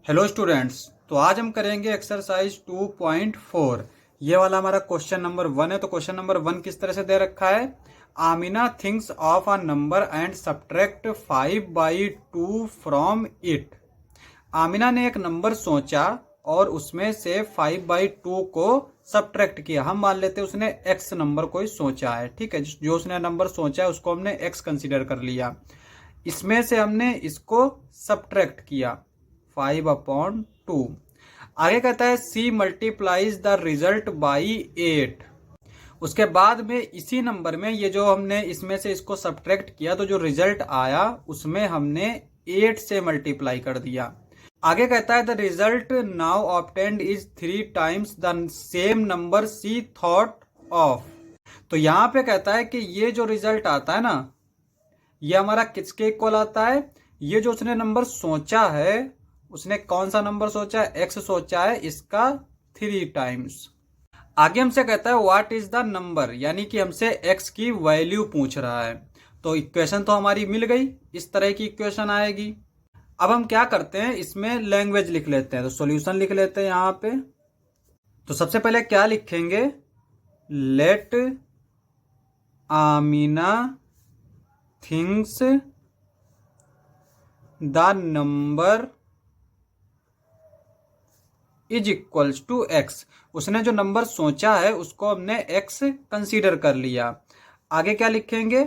Hello students. तो आज हम करेंगे एक्सरसाइज 2.4। ये वाला हमारा क्वेश्चन नंबर 1 है। तो क्वेश्चन नंबर 1 किस तरह से दे रखा है। Amina thinks of a number and subtract 5/2 from it. Amina ने एक नंबर सोचा और उसमें से 5/2 को सब्ट्रैक्ट किया। हम मान लेते हैं उसने एक्स नंबर कोई सोचा है। ठीक है, जो उसने नंबर सोचा है उसको हमने एक्स कंसीडर कर लिया। इसमें से हमने इसको सब्ट्रैक्ट किया 5/2। आगे कहता है सी मल्टीप्लाइज द रिजल्ट बाई 8। उसके बाद में इसी नंबर में ये जो हमने इसमें से इसको सब्ट्रैक्ट किया तो जो रिजल्ट आया उसमें हमने 8 से मल्टीप्लाई कर दिया। आगे कहता है the result now obtained is 3 times the same number she thought of. तो यहां पे कहता है कि ये जो रिजल्ट आता है ना, ये हमारा किसके इक्वल आता है। ये जो उसने नंबर सोचा है, उसने कौन सा नंबर सोचा है, एक्स सोचा है, इसका 3 टाइम्स। आगे हमसे कहता है व्हाट इज द नंबर, यानी कि हमसे एक्स की वैल्यू पूछ रहा है। तो इक्वेशन तो हमारी मिल गई, इस तरह की इक्वेशन आएगी। अब हम क्या करते हैं, इसमें लैंग्वेज लिख लेते हैं। तो सॉल्यूशन लिख लेते हैं यहां पे। तो सबसे पहले क्या लिखेंगे, let Amina thinks the number is equals to x. उसने जो नंबर सोचा है उसको हमने एक्स कंसीडर कर लिया। आगे क्या लिखेंगे,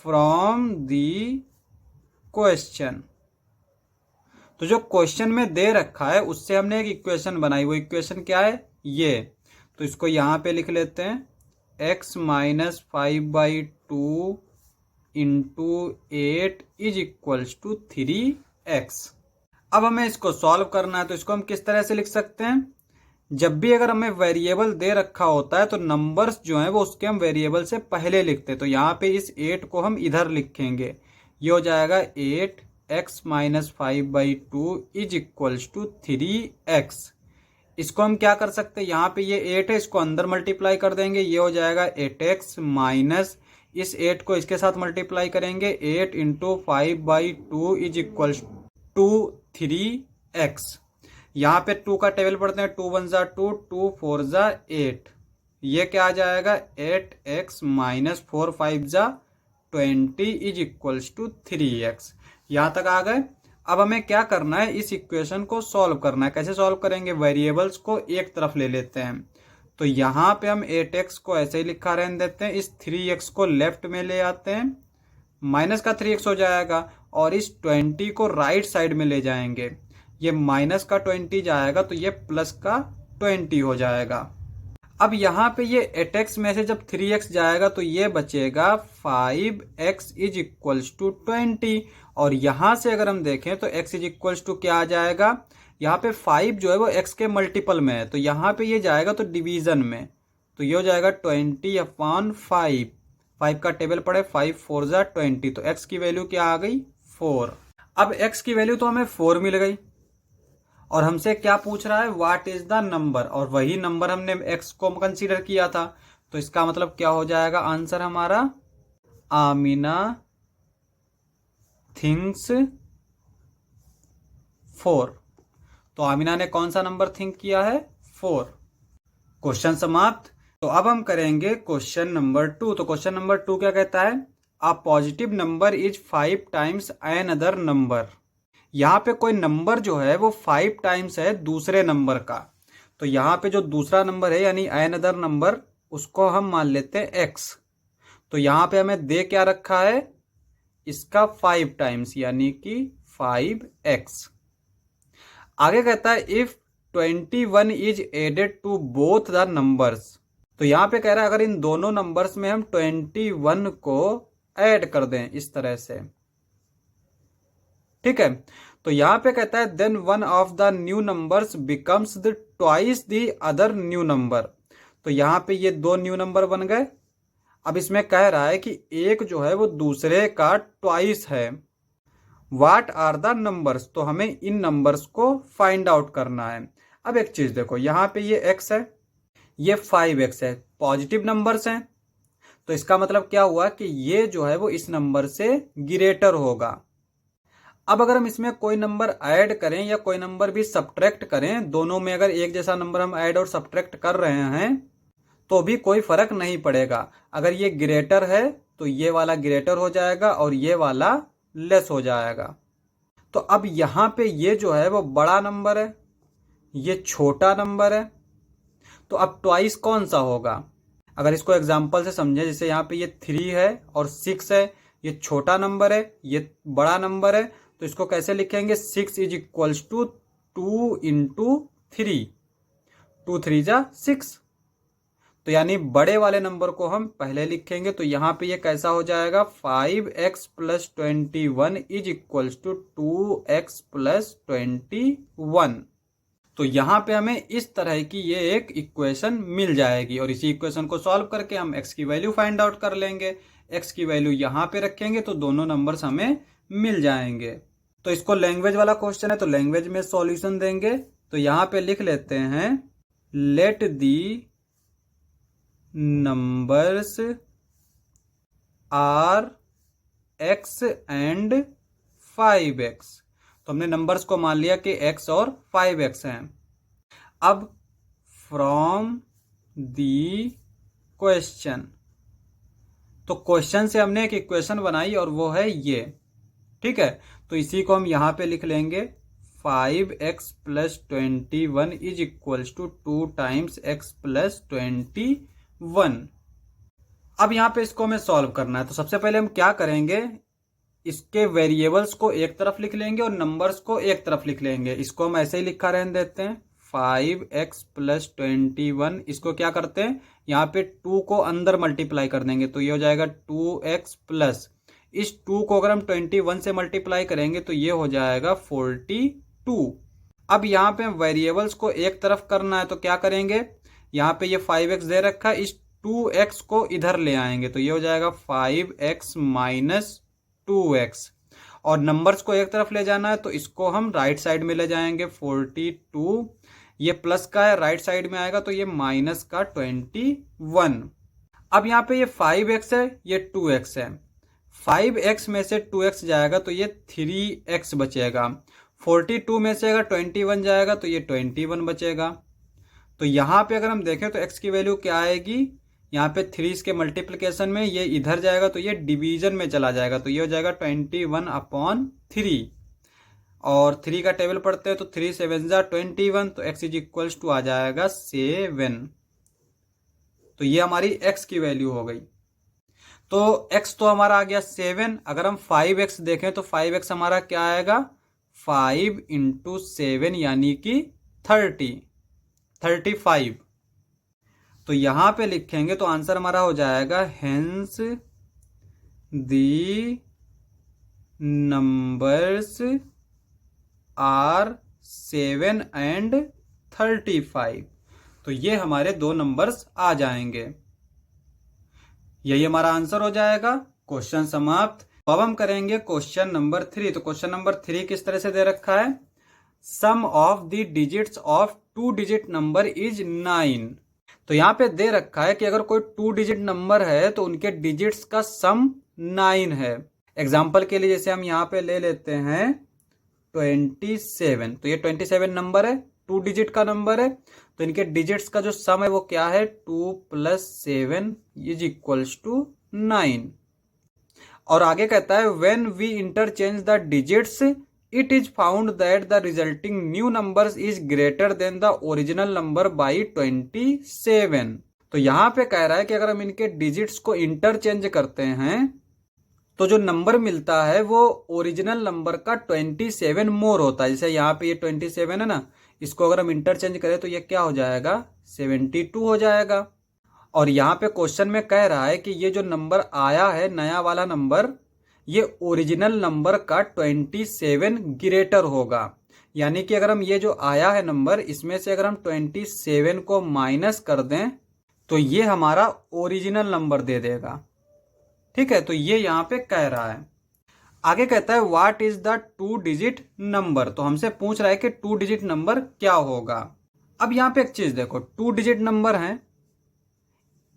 फ्रॉम दी क्वेश्चन। तो जो क्वेश्चन में दे रखा है उससे हमने एक इक्वेशन बनाई। वो इक्वेशन क्या है, ये। तो इसको यहां पे लिख लेते हैं, x minus 5/2 into 8 is equals to 3x। अब हमें इसको सॉल्व करना है। तो इसको हम किस तरह से लिख सकते हैं, जब भी अगर हमें वेरिएबल दे रखा होता है तो नंबर्स जो हैं वो उसके हम वेरिएबल से पहले लिखते हैं। तो यहाँ पे इस 8 को हम इधर लिखेंगे। ये हो जाएगा 8x minus 5/2 is equals to 3x। इसको हम क्या कर सकते हैं, यहाँ पे ये 8 है, इसको अंदर मल्टीप्लाई कर देंगे। ये हो जाएगा 8x माइनस इस 8 को इसके साथ मल्टीप्लाई करेंगे, 8 into 5/2 is equals to 3x। यहाँ पे 2 का टेबल पढ़ते हैं, 2 1 जा 2, 2 4 जा 8। ये क्या आ जाएगा, 8x माइनस 4 5 जा 20 इज इक्वल्स टू 3x। यहाँ तक आ गए। अब हमें क्या करना है, इस इक्वेशन को सॉल्व करना है। कैसे सॉल्व करेंगे, वेरिएबल्स को एक तरफ ले लेते हैं। तो यहाँ पे हम 8x को ऐसे ही लिखा रहने देते हैं, इस 3x को लेफ्ट में ले आते हैं, माइनस का 3x हो जाएगा, और इस 20 को राइट साइड में ले जाएंगे। ये माइनस का 20 जाएगा तो ये प्लस का 20 हो जाएगा। अब यहाँ पे ये 8x में से जब 3x जाएगा तो ये बचेगा 5x इज इक्वल्स टू 20। और यहां से अगर हम देखें तो x इज इक्वल्स टू क्या आ जाएगा, यहाँ पे 5 जो है वो x के मल्टीपल में है, तो यहाँ पे ये जाएगा तो डिवीजन में। तो ये हो जाएगा 20/5। 5 का टेबल पड़े, 5 4 जा 20। तो x की वैल्यू क्या आ गई, 4। अब x की वैल्यू तो हमें 4 मिल गई और हमसे क्या पूछ रहा है, व्हाट इज द नंबर। और वही नंबर हमने x को कंसीडर किया था। तो इसका मतलब क्या हो जाएगा, आंसर हमारा आमिना थिंक्स 4। तो आमिना ने कौन सा नंबर थिंक किया है, 4। क्वेश्चन समाप्त। तो अब हम करेंगे क्वेश्चन नंबर 2। तो क्वेश्चन नंबर 2 क्या कहता है, a positive number is 5 times an other number. यहाँ पे कोई नंबर जो है वो 5 टाइम्स है दूसरे नंबर का। तो यहाँ पे जो दूसरा नंबर है यानी एन अदर नंबर, उसको हम मान लेते हैं x। तो यहाँ पे हमें दे क्या रखा है, इसका 5 टाइम्स यानी कि 5x। आगे कहता है if 21 is added to both the numbers. तो यहां पे कह रहा है अगर इन दोनों नंबर्स में हम 21 को ऐड कर दें इस तरह से, ठीक है। तो यहां पे कहता है then one of the new numbers becomes the twice the other new number. तो यहां पे ये 2 न्यू नंबर बन गए। अब इसमें कह रहा है कि एक जो है वो दूसरे का ट्वाइस है। व्हाट आर द नंबर्स, तो हमें इन नंबर्स को फाइंड आउट करना है। अब एक चीज देखो, यहां पे ये x है, ये 5x है, पॉजिटिव नंबर्स हैं। तो इसका मतलब क्या हुआ कि ये जो है वो इस नंबर से ग्रेटर होगा। अब अगर हम इसमें कोई नंबर ऐड करें या कोई नंबर भी सब्ट्रैक्ट करें, दोनों में अगर एक जैसा नंबर हम ऐड और सब्ट्रैक्ट कर रहे हैं तो भी कोई फर्क नहीं पड़ेगा। अगर ये ग्रेटर है तो ये वाला ग्रेटर हो जाएगा और ये वाला लेस हो जाएगा। तो अब यहां पे ये जो है वो बड़ा नंबर है, ये छोटा नंबर है, तो अब ट्वाइस कौन सा होगा? अगर इसको एग्जाम्पल से समझे, जैसे यहाँ पे ये 3 है और 6 है, ये छोटा नंबर है, ये बड़ा नंबर है, तो इसको कैसे लिखेंगे? 6 इज इक्वल्स टू 2 इंटू 3, 2 3 जा 6। तो यानी बड़े वाले नंबर को हम पहले लिखेंगे, तो यहाँ पे ये कैसा हो जाएगा? 5x plus 21 is equals to 2x plus 21। तो यहाँ पे हमें इस तरह की ये एक इक्वेशन मिल जाएगी और इसी इक्वेशन को सॉल्व करके हम x की वैल्यू फाइंड आउट कर लेंगे। x की वैल्यू यहाँ पे रखेंगे तो दोनों नंबर्स हमें मिल जाएंगे। तो इसको लैंग्वेज वाला क्वेश्चन है तो लैंग्वेज में सॉल्यूशन देंगे। तो यहाँ पे लिख लेते हैं let the numbers are x and 5x। तो हमने नंबर्स को मान लिया कि x और 5x हैं। अब फ्रॉम दी क्वेश्चन, तो क्वेश्चन से हमने एक इक्वेशन बनाई और वो है ये, ठीक है। तो इसी को हम यहां पे लिख लेंगे 5x plus 21 is equals to 2 times x plus 21। अब यहां पे इसको हमें सॉल्व करना है। तो सबसे पहले हम क्या करेंगे, इसके वेरिएबल्स को एक तरफ लिख लेंगे और नंबर्स को एक तरफ लिख लेंगे। इसको हम ऐसे ही लिखा रहने देते हैं 5x प्लस 21। इसको क्या करते हैं, यहाँ पे 2 को अंदर मल्टीप्लाई कर देंगे तो ये हो जाएगा 2x प्लस, इस 2 को अगर हम 21 से मल्टीप्लाई करेंगे तो ये हो जाएगा 42। अब यहाँ पे वेरिएबल्स को एक तरफ करना है तो क्या करेंगे, यहाँ पे ये 5x दे रखा है, इस 2x को इधर ले आएंगे तो ये हो जाएगा 5x माइनस 2x। और नंबर्स को एक तरफ ले जाना है तो इसको हम राइट साइड में ले जाएंगे 42, ये प्लस का है राइट साइड में आएगा तो ये माइनस का 21। अब यहाँ पे ये 5x है, ये 2x है, 5x में से 2x जाएगा तो ये 3x बचेगा, 42 में से अगर 21 जाएगा तो ये 21 बचेगा। तो यहाँ पे अगर हम देखें तो x की वैल्यू क्या आएगी, यहाँ पे 3 के मल्टीप्लिकेशन में ये इधर जाएगा तो ये डिवीजन में चला जाएगा तो ये हो जाएगा 21/3 और 3 का टेबल पढ़ते हैं तो 3 7 जा 21, तो x इज इक्वल्स टू आ जाएगा 7। तो ये हमारी x की वैल्यू हो गई। तो x तो हमारा आ गया 7। अगर हम 5x देखें तो 5x हमारा क्या आएगा, 5 इंटू 7 यानी कि 35। तो यहां पे लिखेंगे तो आंसर हमारा हो जाएगा hence the numbers are 7 and 35। तो ये हमारे दो नंबर्स आ जाएंगे, यही हमारा आंसर हो जाएगा। क्वेश्चन समाप्त। अब हम करेंगे क्वेश्चन नंबर 3। तो क्वेश्चन नंबर 3 किस तरह से दे रखा है, sum of the digits of 2 digit number is 9। तो यहाँ पे दे रखा है कि अगर कोई 2 डिजिट नंबर है तो उनके डिजिट्स का सम 9 है। एग्जाम्पल के लिए जैसे हम यहाँ पे ले लेते हैं 27। तो ये 27 नंबर है, 2 डिजिट का नंबर है, तो इनके डिजिट्स का जो सम है वो क्या है, 2 + 7 इज इक्वल्स टू 9। और आगे कहता है when we interchange the digits it is found that the resulting new number is greater than the original number by 27। तो यहां पे कह रहा है कि अगर हम इनके डिजिट्स को इंटरचेंज करते हैं तो जो नंबर मिलता है वो ओरिजिनल नंबर का 27 मोर होता है। जैसे यहाँ पे ये 27 है ना, इसको अगर हम इंटरचेंज करें तो ये क्या हो जाएगा, 72 हो जाएगा। और यहाँ पे क्वेश्चन में कह रहा है कि ये जो नंबर आया है नया वाला नंबर, ये ओरिजिनल नंबर का 27 ग्रेटर होगा। यानी कि अगर हम ये जो आया है नंबर, इसमें से अगर हम 27 को माइनस कर दें तो ये हमारा ओरिजिनल नंबर दे देगा। ठीक है, तो ये यहाँ पे कह रहा है। आगे कहता है what is the 2 digit number. तो हमसे पूछ रहा है कि 2 डिजिट नंबर क्या होगा। अब यहाँ पे एक चीज देखो, 2 डिजिट नंबर हैं,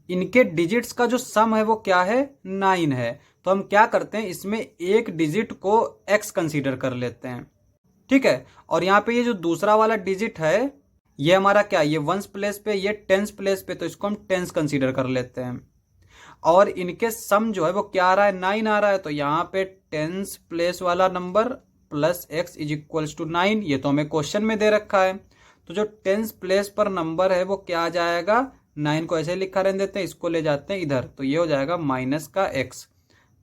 इनके डिजिट्स का जो सम है वो क्या है, 9 है। तो हम क्या करते हैं, इसमें एक डिजिट को x कंसीडर कर लेते हैं, ठीक है। और यहाँ पे ये जो दूसरा वाला डिजिट है ये हमारा क्या, ये वंस प्लेस पे, ये टेंस प्लेस पे, तो इसको हम टेंस कंसीडर कर लेते हैं। और इनके सम जो है वो क्या आ रहा है, 9 आ रहा है। तो यहाँ पे टेंस प्लेस वाला नंबर plus x is equals to 9, ये तो हमें क्वेश्चन में दे रखा है। तो जो टेंस प्लेस पर नंबर है वो क्या आ जाएगा, 9 को ऐसे लिखा रहने देते हैं, इसको ले जाते हैं इधर, तो ये हो जाएगा माइनस का x।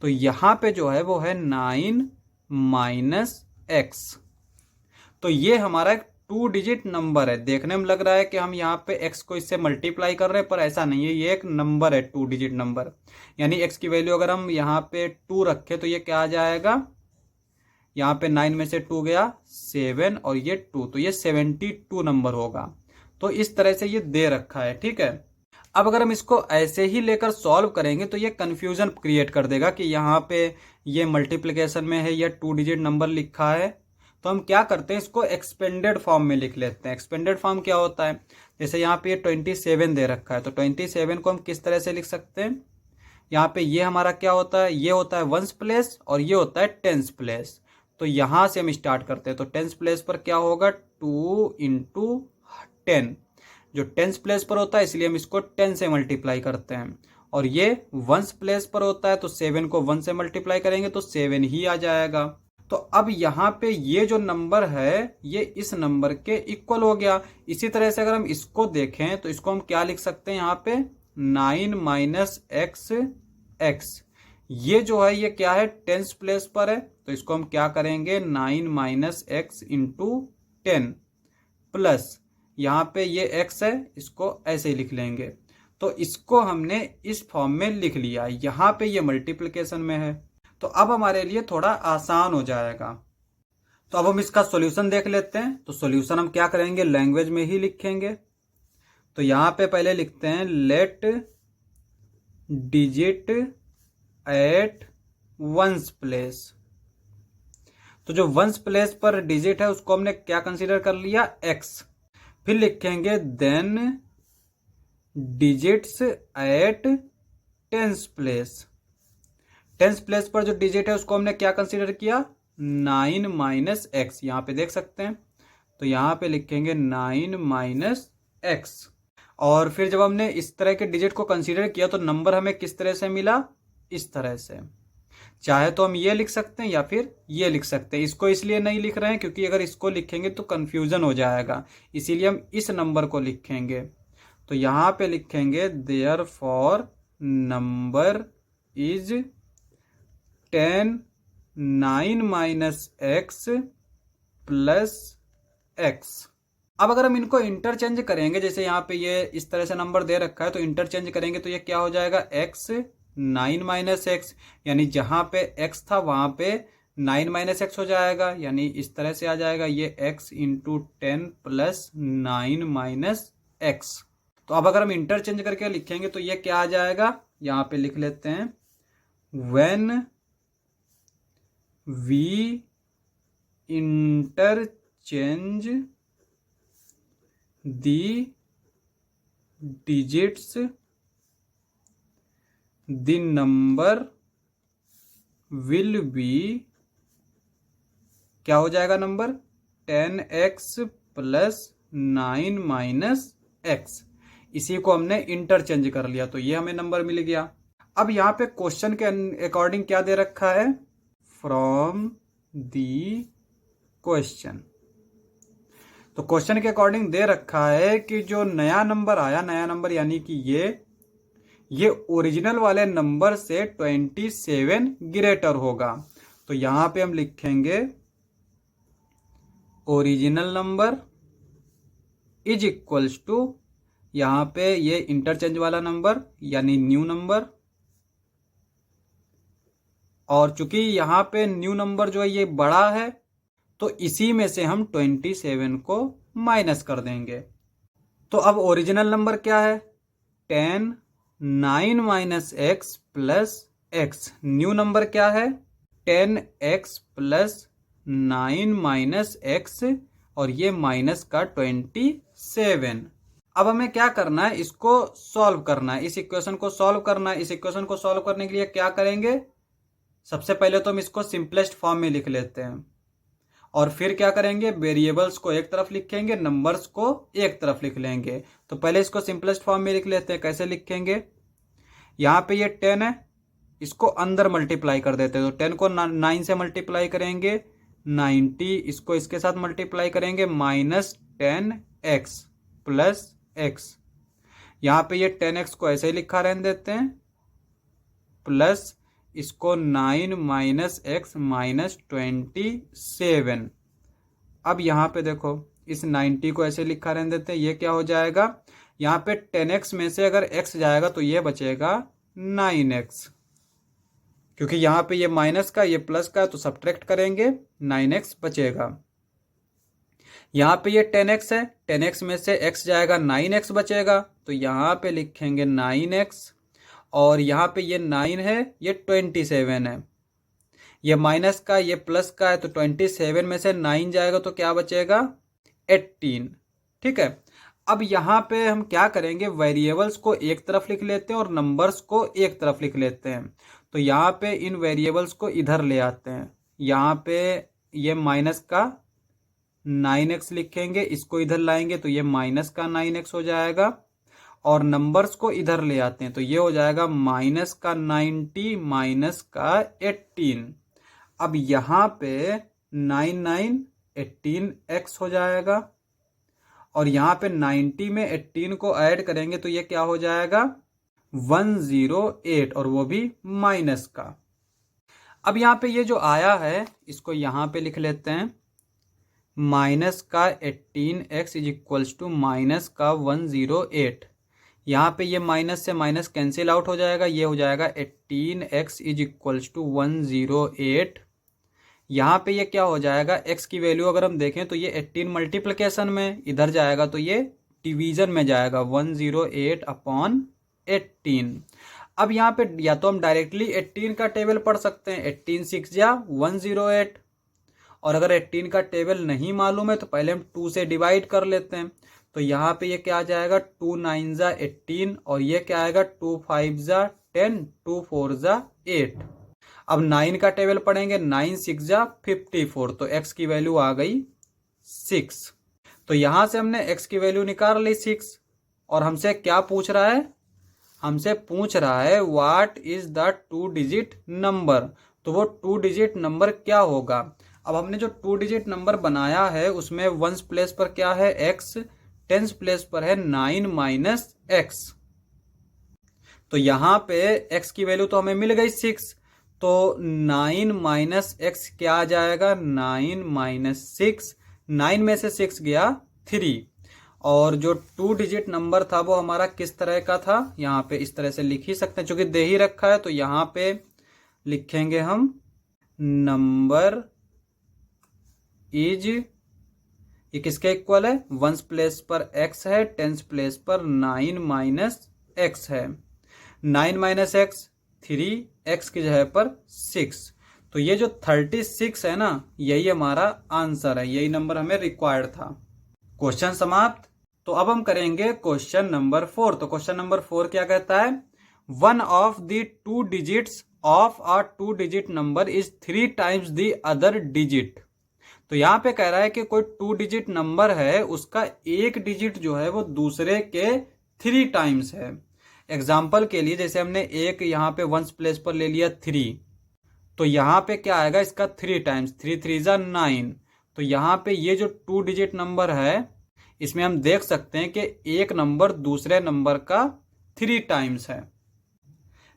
तो यहाँ पे जो है वो है 9 माइनस x। तो ये हमारा एक 2 डिजिट नंबर है। देखने में लग रहा है कि हम यहाँ पे x को इससे मल्टीप्लाई कर रहे हैं, पर ऐसा नहीं है, ये एक नंबर है 2 डिजिट नंबर। यानी x की वैल्यू अगर हम यहाँ पे 2 रखें तो ये क्या आ जाएगा, यहाँ पे 9 में से 2 गया 7 और ये 2, तो ये 72 नंबर होगा। तो इस तरह से ये दे रखा है, ठीक है। अब अगर हम इसको ऐसे ही लेकर सॉल्व करेंगे तो ये कंफ्यूजन क्रिएट कर देगा कि यहाँ पे ये मल्टीप्लिकेशन में है या 2 डिजिट नंबर लिखा है। तो हम क्या करते हैं, इसको एक्सपेंडेड फॉर्म में लिख लेते हैं। एक्सपेंडेड फॉर्म क्या होता है, जैसे यहाँ पे 27 दे रखा है, तो 27 को हम किस तरह से लिख सकते हैं, यहाँ पे ये हमारा क्या होता है, ये होता है वंस प्लेस और ये होता है टेंस प्लेस। तो यहाँ से हम स्टार्ट करते हैं। तो टेंस प्लेस पर क्या होगा, 2 इंटू 10, जो टेंस प्लेस पर होता है इसलिए हम इसको 10 से मल्टीप्लाई करते हैं। और ये वंस प्लेस पर होता है तो 7 को 1 से मल्टीप्लाई करेंगे तो 7 ही आ जाएगा। तो अब यहाँ पे ये जो नंबर है ये इस नंबर के इक्वल हो गया। इसी तरह से अगर हम इसको देखें तो इसको हम क्या लिख सकते हैं, यहाँ पे 9 माइनस एक्स एक्स, ये जो है ये क्या है, टेंस प्लेस पर है, तो इसको हम क्या करेंगे, 9 माइनस एक्स इंटू 10 प्लस यहाँ पे ये x है, इसको ऐसे ही लिख लेंगे। तो इसको हमने इस फॉर्म में लिख लिया, यहाँ पे ये मल्टीप्लिकेशन में है, तो अब हमारे लिए थोड़ा आसान हो जाएगा। तो अब हम इसका सॉल्यूशन देख लेते हैं। तो सॉल्यूशन हम क्या करेंगे, लैंग्वेज में ही लिखेंगे। तो यहाँ पे पहले लिखते हैं let digit at ones place. तो जो वंस प्लेस पर डिजिट है उसको हमने क्या कंसीडर कर लिया, x। फिर लिखेंगे then digits at tens place. Tens place पर जो डिजिट है उसको हमने क्या कंसीडर किया, 9 माइनस एक्स, यहाँ पे देख सकते हैं। तो यहाँ पे लिखेंगे 9 माइनस एक्स। और फिर जब हमने इस तरह के डिजिट को कंसीडर किया तो नंबर हमें किस तरह से मिला, इस तरह से। चाहे तो हम ये लिख सकते हैं या फिर ये लिख सकते हैं। इसको इसलिए नहीं लिख रहे हैं क्योंकि अगर इसको लिखेंगे तो कंफ्यूजन हो जाएगा, इसीलिए हम इस नंबर को लिखेंगे। तो यहाँ पे लिखेंगे therefore number is 10 9 minus x plus x. अब अगर हम इनको इंटरचेंज करेंगे, जैसे यहाँ पे ये इस तरह से नंबर दे रखा है, तो इंटरचेंज करेंगे तो ये क्या हो जाएगा, x 9 माइनस एक्स, यानी जहां पे x था वहां पे 9 माइनस एक्स हो जाएगा, यानी इस तरह से आ जाएगा ये x into 10 plus 9 minus x. तो अब अगर हम इंटरचेंज करके लिखेंगे तो ये क्या आ जाएगा, यहाँ पे लिख लेते हैं when we interchange the digits the number will be, क्या हो जाएगा number, 10x plus 9 minus x. इसी को हमने इंटरचेंज कर लिया तो ये हमें नंबर मिल गया। अब यहाँ पे क्वेश्चन के अकॉर्डिंग क्या दे रखा है, फ्रॉम दी क्वेश्चन। तो क्वेश्चन के अकॉर्डिंग दे रखा है कि जो नया नंबर आया, नया नंबर यानी कि ये ओरिजिनल वाले नंबर से 27 ग्रेटर होगा। तो यहां पे हम लिखेंगे original number is equals to, यहां पे ये इंटरचेंज वाला नंबर यानी न्यू नंबर, और चूंकि यहां पे न्यू नंबर जो है ये बड़ा है तो इसी में से हम 27 को माइनस कर देंगे। तो अब ओरिजिनल नंबर क्या है, 10 9 minus x plus x. New number क्या है, 10x प्लस 9 माइनस एक्स, और ये माइनस का 27। अब हमें क्या करना है, इसको सॉल्व करना है, इस इक्वेशन को सॉल्व करना है। इस इक्वेशन को सॉल्व करने के लिए क्या करेंगे, सबसे पहले तो हम इसको सिंपलेस्ट फॉर्म में लिख लेते हैं और फिर क्या करेंगे, वेरिएबल्स को एक तरफ लिखेंगे, नंबर्स को एक तरफ लिख लेंगे। तो पहले इसको सिंपलेस्ट फॉर्म में लिख लेते हैं। कैसे लिखेंगे, यहाँ पे ये 10 है, इसको अंदर मल्टीप्लाई कर देते हैं। तो 10 को 9 से मल्टीप्लाई करेंगे 90, इसको इसके साथ मल्टीप्लाई करेंगे -10x प्लस x। यहाँ पे ये 10x को ऐसे ही लिखा रहने देते हैं, प्लस इसको 9 - x -27। अब यहाँ पे देखो इस 90 को ऐसे लिखा रहने देते हैं, ये क्या हो जाएगा, यहाँ पे 10x में से अगर x जाएगा तो ये बचेगा 9x, क्योंकि यहाँ पे ये माइनस का ये प्लस का, तो सब्ट्रैक्ट करेंगे 9x बचेगा। यहाँ पे ये 10x है, 10x में से x जाएगा 9x बचेगा, तो यहाँ पे लिखेंगे 9x। और यहाँ पे ये 9 है, ये 27 है, ये माइनस का ये प्लस का है, तो 27 में से 9 जाएगा तो क्या बचेगा 18। ठीक है, अब यहाँ पे हम क्या करेंगे, वेरिएबल्स को एक तरफ लिख लेते हैं और नंबर्स को एक तरफ लिख लेते हैं। तो यहाँ पे इन वेरिएबल्स को इधर ले आते हैं, यहाँ पे ये माइनस का 9x लिखेंगे, इसको इधर लाएंगे तो ये माइनस का 9x हो जाएगा। और नंबर्स को इधर ले आते हैं तो ये हो जाएगा माइनस का 90 माइनस का 18। अब यहाँ पे 9 18x हो जाएगा, और यहाँ पे 90 में 18 को ऐड करेंगे तो ये क्या हो जाएगा 108, और वो भी माइनस का। अब यहाँ पे ये जो आया है इसको यहाँ पे लिख लेते हैं, माइनस का 18x is equals to minus का 108। यहाँ पे ये माइनस से माइनस कैंसिल आउट हो जाएगा, ये हो जाएगा 18x इज इक्वल्स टू 108। यहाँ पे ये क्या हो जाएगा, x की वैल्यू अगर हम देखें तो ये 18 मल्टीप्लिकेशन में, इधर जाएगा तो ये डिवीजन में जाएगा 108/18। अब यहाँ पे या तो हम डायरेक्टली 18 का टेबल पढ़ सकते हैं, 18 6 जा 108, और अगर 18 का टेबल नहीं मालूम है तो पहले हम 2 से डिवाइड कर लेते हैं। तो यहाँ पे ये क्या आ जाएगा 2 9 जा 18, और ये क्या आएगा 2 5 जा 10, 2 4 जा 8। अब 9 का टेबल पढ़ेंगे, 9 6 जा 54, तो x की वैल्यू आ गई 6। तो यहाँ से हमने x की वैल्यू निकाल ली 6, और हमसे क्या पूछ रहा है, हमसे पूछ रहा है what is the 2 digit number. तो वो 2 डिजिट नंबर क्या होगा। अब हमने जो 2 डिजिट नंबर बनाया है उसमें वंस प्लेस पर क्या है x, टेंस प्लेस पर है 9 माइनस x। तो यहाँ पे x की वैल्यू तो हमें मिल गई 6, तो 9 माइनस x क्या आ जाएगा 9 माइनस 6, 9 में से 6 गया 3। और जो 2 डिजिट नंबर था वो हमारा किस तरह का था, यहाँ पे इस तरह से लिख ही सकते हैं, चूंकि दे ही रखा है तो यहाँ पे लिखेंगे हम नंबर इज, ये किसके इक्वल है, वंस प्लेस पर x है, टेंस प्लेस पर 9 माइनस x है, 9 माइनस x 3, x की जगह पर 6। तो ये जो 36 है ना, यही हमारा आंसर है, यही नंबर हमें रिक्वायर्ड था। क्वेश्चन समाप्त। तो अब हम करेंगे क्वेश्चन नंबर 4। तो क्वेश्चन नंबर 4 क्या कहता है, one of the 2 digits of a 2 digit number is 3 times the other digit. तो यहाँ पे कह रहा है कि कोई 2 डिजिट नंबर है, उसका एक डिजिट जो है वो दूसरे के 3 टाइम्स है। एग्जाम्पल के लिए जैसे हमने एक यहाँ पे वंस प्लेस पर ले लिया 3, तो यहाँ पे क्या आएगा इसका 3 टाइम्स, 3 3 जा 9। तो यहाँ पे ये जो 2 डिजिट नंबर है इसमें हम देख सकते हैं कि एक नंबर दूसरे नंबर का 3 टाइम्स है।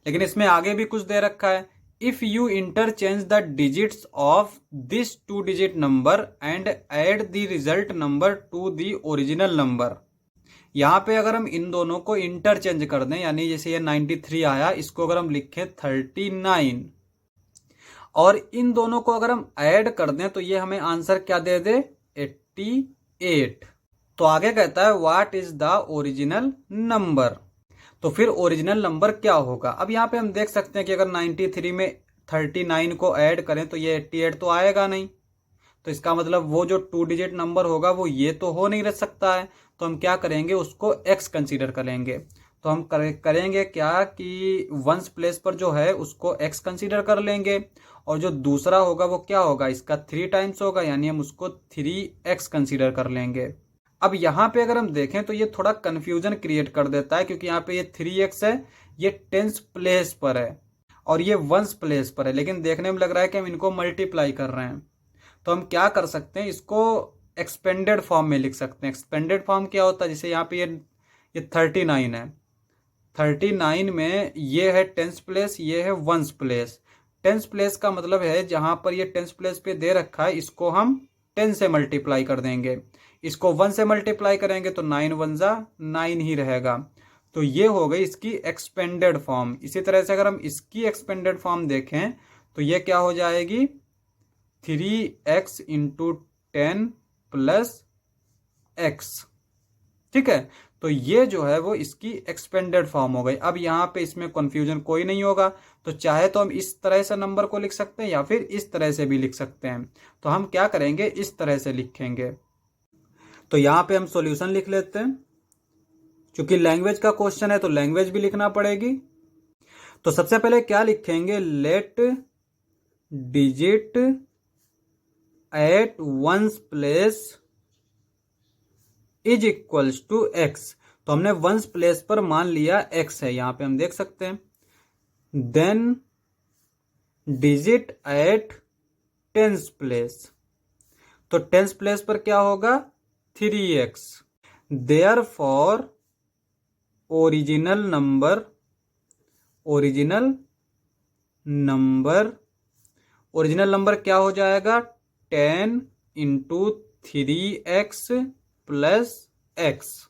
लेकिन इसमें आगे भी कुछ दे रखा है, if you interchange the digits of this 2 digit number and add the result number two the original number. यहाँ पे अगर हम इन दोनों को इंटरचेंज कर दें, यानी जैसे ये 93 आया, इसको अगर हम लिखें 39, और इन दोनों को अगर हम ऐड कर दें तो ये हमें आंसर क्या दे दे 88। तो आगे कहता है what is the original number. तो फिर ओरिजिनल नंबर क्या होगा। अब यहाँ पे हम देख सकते हैं कि अगर 93 में 39 को ऐड करें तो ये 88 तो आएगा नहीं, तो इसका मतलब वो जो 2 डिजिट नंबर होगा वो ये तो हो नहीं रह सकता है। तो हम क्या करेंगे, उसको x कंसीडर करेंगे। तो हम करेंगे क्या कि वंस प्लेस पर जो है उसको x कंसीडर कर लेंगे, और जो दूसरा होगा वो क्या होगा, इसका 3 टाइम्स होगा, यानी हम उसको 3x कंसीडर कर लेंगे। अब यहाँ पे अगर हम देखें तो ये थोड़ा कंफ्यूजन क्रिएट कर देता है, क्योंकि यहाँ पे ये 3x है, ये टेंस प्लेस पर है और ये वंस प्लेस पर है, लेकिन देखने में लग रहा है कि हम इनको मल्टीप्लाई कर रहे हैं। तो हम क्या कर सकते हैं, इसको एक्सपेंडेड फॉर्म में लिख सकते हैं। एक्सपेंडेड फॉर्म क्या होता है, जैसे यहाँ पे ये 39 है, 39 में ये है टेंस प्लेस, ये है वंस प्लेस। टेंस प्लेस का मतलब है जहां पर ये टेंस प्लेस पे दे रखा है, इसको हम 10 से मल्टीप्लाई कर देंगे, इसको 1 से मल्टीप्लाई करेंगे तो 9 1 जा 9 ही रहेगा। तो ये हो गई इसकी एक्सपेंडेड फॉर्म। इसी तरह से अगर हम इसकी एक्सपेंडेड फॉर्म देखें तो ये क्या हो जाएगी, 3x इंटू 10 प्लस एक्स। ठीक है, तो ये जो है वो इसकी एक्सपेंडेड फॉर्म हो गई। अब यहाँ पे इसमें कंफ्यूजन कोई नहीं होगा, तो चाहे तो हम इस तरह से नंबर को लिख सकते हैं या फिर इस तरह से भी लिख सकते हैं। तो हम क्या करेंगे, इस तरह से लिखेंगे। तो यहाँ पे हम सॉल्यूशन लिख लेते हैं, क्योंकि लैंग्वेज का क्वेश्चन है तो लैंग्वेज भी लिखना पड़ेगी। तो सबसे पहले क्या लिखेंगे, let digit at ones place is equals to x. तो हमने वंस प्लेस पर मान लिया एक्स है, यहां पे हम देख सकते हैं। Then digit at tens place, तो टेंस प्लेस पर क्या होगा, 3x। Therefore original number, original number क्या हो जाएगा, 10 इंटू 3x प्लस एक्स।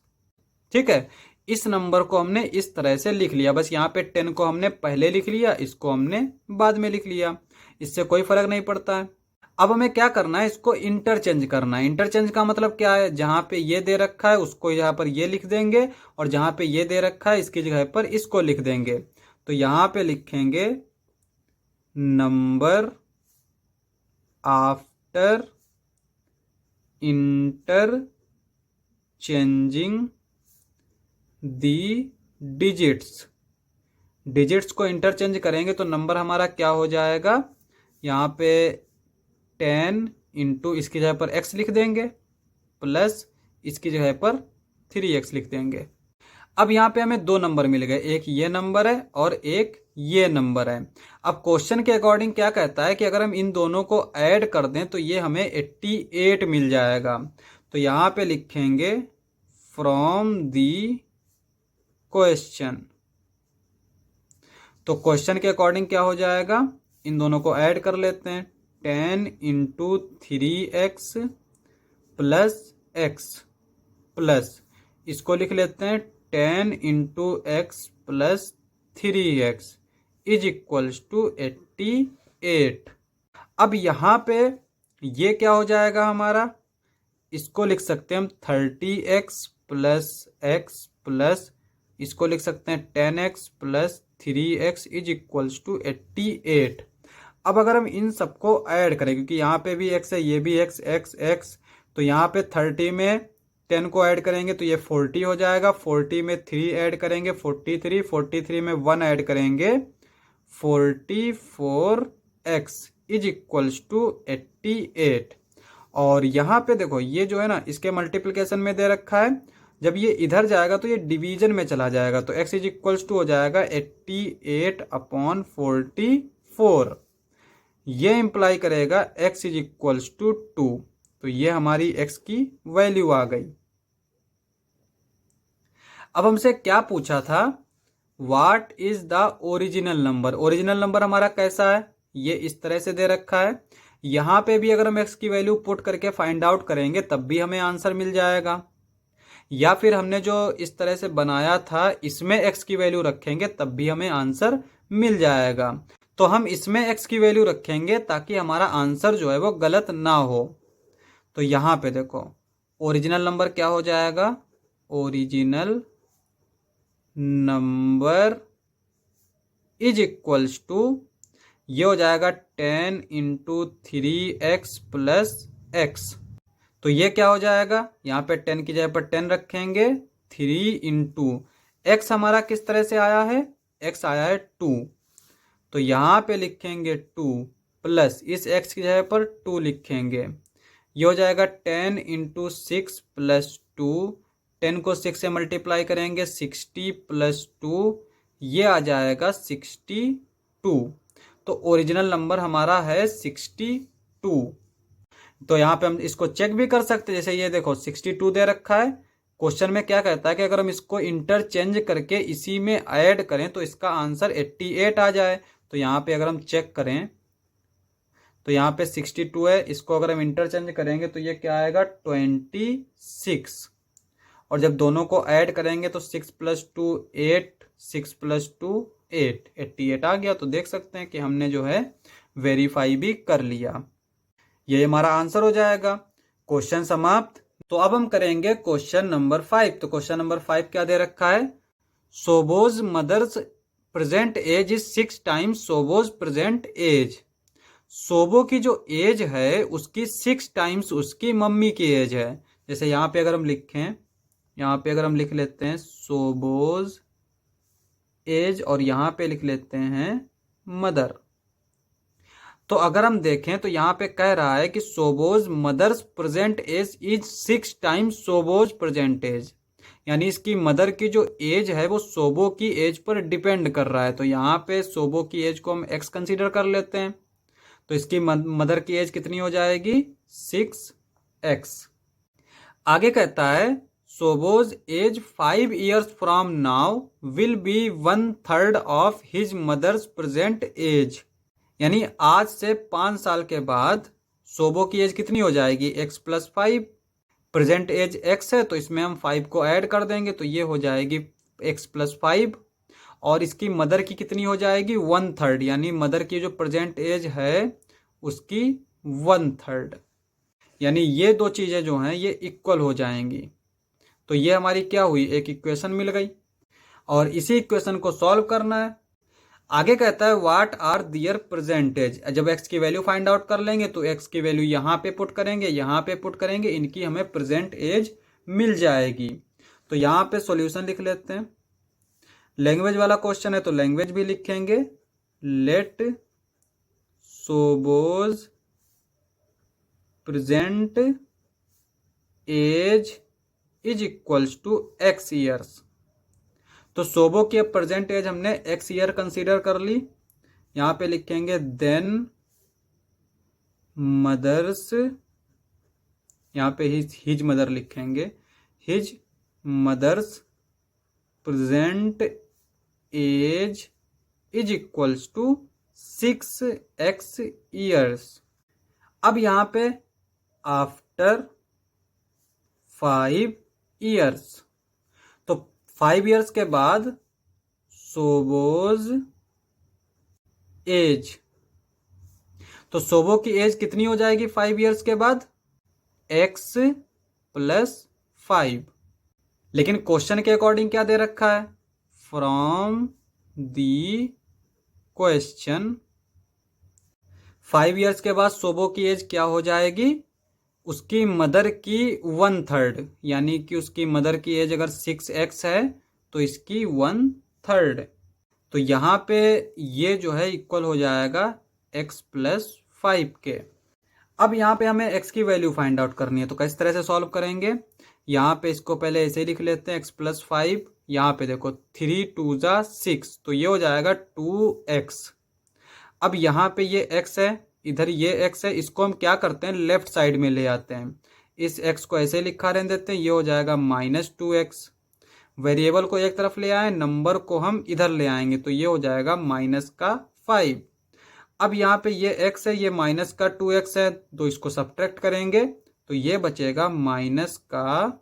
ठीक है, इस नंबर को हमने इस तरह से लिख लिया। बस यहाँ पे 10 को हमने पहले लिख लिया, इसको हमने बाद में लिख लिया, इससे कोई फर्क नहीं पड़ता है। अब हमें क्या करना है, इसको इंटरचेंज करना है। इंटरचेंज का मतलब क्या है, जहां पे ये दे रखा है उसको यहाँ पर ये लिख देंगे, और जहां पे ये दे रखा है इसकी जगह पर इसको लिख देंगे। तो यहां पे लिखेंगे नंबर आफ्टर इंटर चेंजिंग दी डिजिट्स को इंटरचेंज करेंगे तो नंबर हमारा क्या हो जाएगा, यहाँ पे 10 इंटू इसकी जगह पर x लिख देंगे, प्लस इसकी जगह पर 3x लिख देंगे। अब यहाँ पे हमें दो नंबर मिल गए, एक ये नंबर है और एक ये नंबर है। अब क्वेश्चन के अकॉर्डिंग क्या कहता है कि अगर हम इन दोनों को ऐड कर दें तो ये हमें 88 मिल जाएगा। तो यहाँ पे लिखेंगे फ्रॉम दी क्वेश्चन। तो क्वेश्चन के अकॉर्डिंग क्या हो जाएगा, इन दोनों को ऐड कर लेते हैं, 10 into 3x plus x, plus इसको लिख लेते हैं 10 into x plus 3x is equals to 88। अब यहाँ पे ये क्या हो जाएगा हमारा, इसको लिख सकते हैं हम 30x प्लस एक्स, प्लस इसको लिख सकते हैं 10x plus 3x is equals to 88। अब अगर हम इन सबको ऐड करें, क्योंकि यहाँ पे भी x है, ये भी x, तो यहाँ पे 30 में 10 को ऐड करेंगे तो ये 40 हो जाएगा, 40 में 3 ऐड करेंगे 43 में 1 ऐड करेंगे 44x इज इक्वल्स टू 88। और यहाँ पे देखो ये जो है ना, इसके मल्टीप्लिकेशन में दे रखा है, जब ये इधर जाएगा तो ये डिवीजन में चला जाएगा, तो x इज इक्वल्स टू हो जाएगा 88/44। ये इंप्लाई करेगा x इज इक्वल्स टू 2। तो ये हमारी x की वैल्यू आ गई। अब हमसे क्या पूछा था, what is the original number. Original number हमारा कैसा है, ये इस तरह से दे रखा है। यहां पे भी अगर हम x की वैल्यू पुट करके फाइंड आउट करेंगे तब भी हमें आंसर मिल जाएगा, या फिर हमने जो इस तरह से बनाया था इसमें x की वैल्यू रखेंगे तब भी हमें आंसर मिल जाएगा। तो हम इसमें x की वैल्यू रखेंगे ताकि हमारा आंसर जो है वो गलत ना हो। तो यहां पे देखो ओरिजिनल नंबर क्या हो जाएगा, original number is equals to, ये हो जाएगा 10 इंटू 3x प्लस एक्स। तो ये क्या हो जाएगा, यहाँ पे 10 की जगह पर 10 रखेंगे, 3 इंटू एक्स हमारा किस तरह से आया है, एक्स आया है 2, तो यहाँ पे लिखेंगे 2 प्लस इस एक्स की जगह पर 2 लिखेंगे। ये हो जाएगा 10 इंटू 6 प्लस 2, 10 को 6 से मल्टीप्लाई करेंगे 60 प्लस 2, ये आ जाएगा 62। तो ओरिजिनल नंबर हमारा है 62। तो यहाँ पे हम इसको चेक भी कर सकते हैं, जैसे ये देखो 62 दे रखा है। क्वेश्चन में क्या कहता है कि अगर हम इसको इंटरचेंज करके इसी में ऐड करें तो इसका आंसर 88 आ जाए। तो यहाँ पे अगर हम चेक करें तो यहाँ पे 62 है, इसको अगर हम इंटरचेंज करेंगे तो ये क्या आएगा 26। और जब दोनों को ऐड करेंगे तो 6 प्लस 2 8, 6 प्लस 2 8, 88 आ गया। तो देख सकते हैं कि हमने जो है वेरीफाई भी कर लिया, ये हमारा आंसर हो जाएगा। क्वेश्चन समाप्त। तो अब हम करेंगे क्वेश्चन नंबर 5। तो क्वेश्चन नंबर 5 क्या दे रखा है, Sobo's mother's present age is 6 times Sobo's present age. Sobo की जो एज है उसकी 6 टाइम्स उसकी मम्मी की एज है। जैसे यहाँ पे अगर हम लिखें, यहाँ पे अगर हम लिख लेते हैं सोबोज एज और यहाँ पे लिख लेते हैं मदर। तो अगर हम देखें तो यहाँ पे कह रहा है कि Sobo's mother's present age is 6 times Sobo's present age, यानी इसकी मदर की जो एज है वो सोबो की एज पर डिपेंड कर रहा है। तो यहाँ पे सोबो की एज को हम एक्स कंसीडर कर लेते हैं, तो इसकी मदर की एज कितनी हो जाएगी 6x। आगे कहता है Sobo's age 5 years from now will be 1/3 of his mother's present age, यानी आज से 5 साल के बाद सोबो की एज कितनी हो जाएगी x plus 5। Present age x है तो इसमें हम 5 को ऐड कर देंगे तो ये हो जाएगी x प्लस 5। और इसकी मदर की कितनी हो जाएगी 1/3, यानी मदर की जो प्रेजेंट एज है उसकी 1/3, यानी ये दो चीज़ें जो हैं ये इक्वल हो जाएंगी। तो ये हमारी क्या हुई, एक इक्वेशन मिल गई। और इसी इक्वेशन को सॉल्व करना है। आगे कहता है व्हाट आर दियर प्रेजेंटेज। जब x की वैल्यू फाइंड आउट कर लेंगे तो x की वैल्यू यहाँ पे पुट करेंगे, यहाँ पे पुट करेंगे, इनकी हमें प्रेजेंट एज मिल जाएगी। तो यहाँ पे सॉल्यूशन लिख लेते हैं। लैंग्वेज वाला क्वेश्चन है तो लैंग्वेज भी लिखेंगे, let Sobo's present age is equals to x years. तो सोबो की प्रेजेंट एज हमने x ईयर कंसीडर कर ली। यहाँ पे लिखेंगे देन मदर्स, यहाँ पे हिज मदर लिखेंगे, his mother's present age is equals to 6x years. अब यहाँ पे आफ्टर 5 ईयर्स, तो 5 ईयर्स के बाद सोबोज एज, तो सोबो की एज कितनी हो जाएगी 5 ईयर्स के बाद x प्लस 5। लेकिन क्वेश्चन के अकॉर्डिंग क्या दे रखा है, फ्रॉम दी क्वेश्चन 5 ईयर्स के बाद सोबो की एज क्या हो जाएगी, उसकी मदर की 1/3, यानी कि उसकी मदर की एज अगर 6x है तो इसकी 1/3। तो यहाँ पे ये जो है इक्वल हो जाएगा x प्लस 5 के। अब यहाँ पे हमें x की वैल्यू फाइंड आउट करनी है, तो किस तरह से सॉल्व करेंगे। यहाँ पे इसको पहले ऐसे ही लिख लेते हैं x प्लस 5। यहाँ पे देखो 3 2 जा 6, तो ये हो जाएगा 2x। अब यहाँ पे ये x है, इधर ये x है, इसको हम क्या करते हैं लेफ्ट साइड में ले आते हैं। इस x को ऐसे लिखा रहने देते हैं, ये हो जाएगा -2x। वेरिएबल को एक तरफ ले आए, नंबर को हम इधर ले आएंगे तो ये हो जाएगा -5। अब यहाँ पे ये x है, ये माइनस का 2x है, तो इसको सब्ट्रैक्ट करेंगे तो ये बचेगा -5,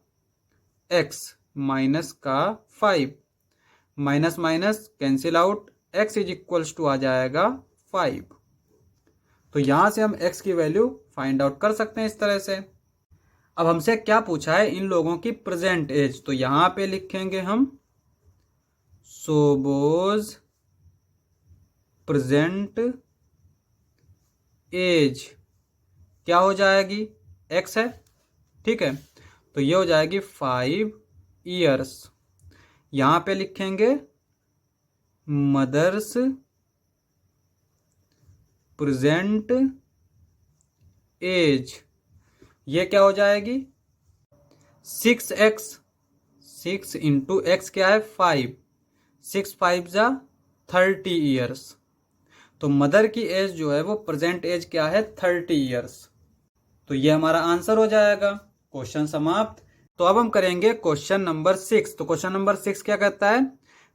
minus minus cancel out, x is equals to आ जाएगा 5। तो यहां से हम x की वैल्यू फाइंड आउट कर सकते हैं इस तरह से। अब हमसे क्या पूछा है, इन लोगों की प्रेजेंट एज, तो यहां पे लिखेंगे हम सोबोज प्रेजेंट एज क्या हो जाएगी, x है, ठीक है, तो ये हो जाएगी 5 ईयर्स। यहाँ पे लिखेंगे मदर्स प्रेजेंट एज, ये क्या हो जाएगी 6x, 6 इंटू एक्स क्या है 5, 6 5 जा 30 ईयर्स। तो मदर की एज जो है वो प्रेजेंट एज क्या है 30 ईयर्स। तो ये हमारा आंसर हो जाएगा। क्वेश्चन समाप्त। तो अब हम करेंगे क्वेश्चन नंबर 6। तो क्वेश्चन नंबर 6 क्या कहता है,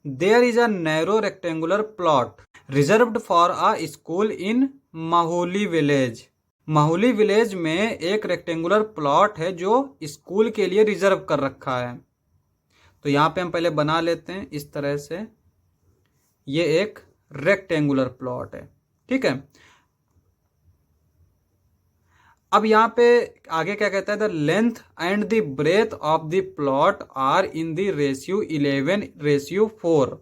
there is a narrow rectangular plot reserved for a school in Mahuli village. Mahuli village में एक रेक्टेंगुलर प्लॉट है जो स्कूल के लिए रिजर्व कर रखा है। तो यहाँ पे हम पहले बना लेते हैं इस तरह से, ये एक रेक्टेंगुलर प्लॉट है, ठीक है। अब यहाँ पे आगे क्या कहता है, the length and the breadth of the plot are in the ratio 11:4।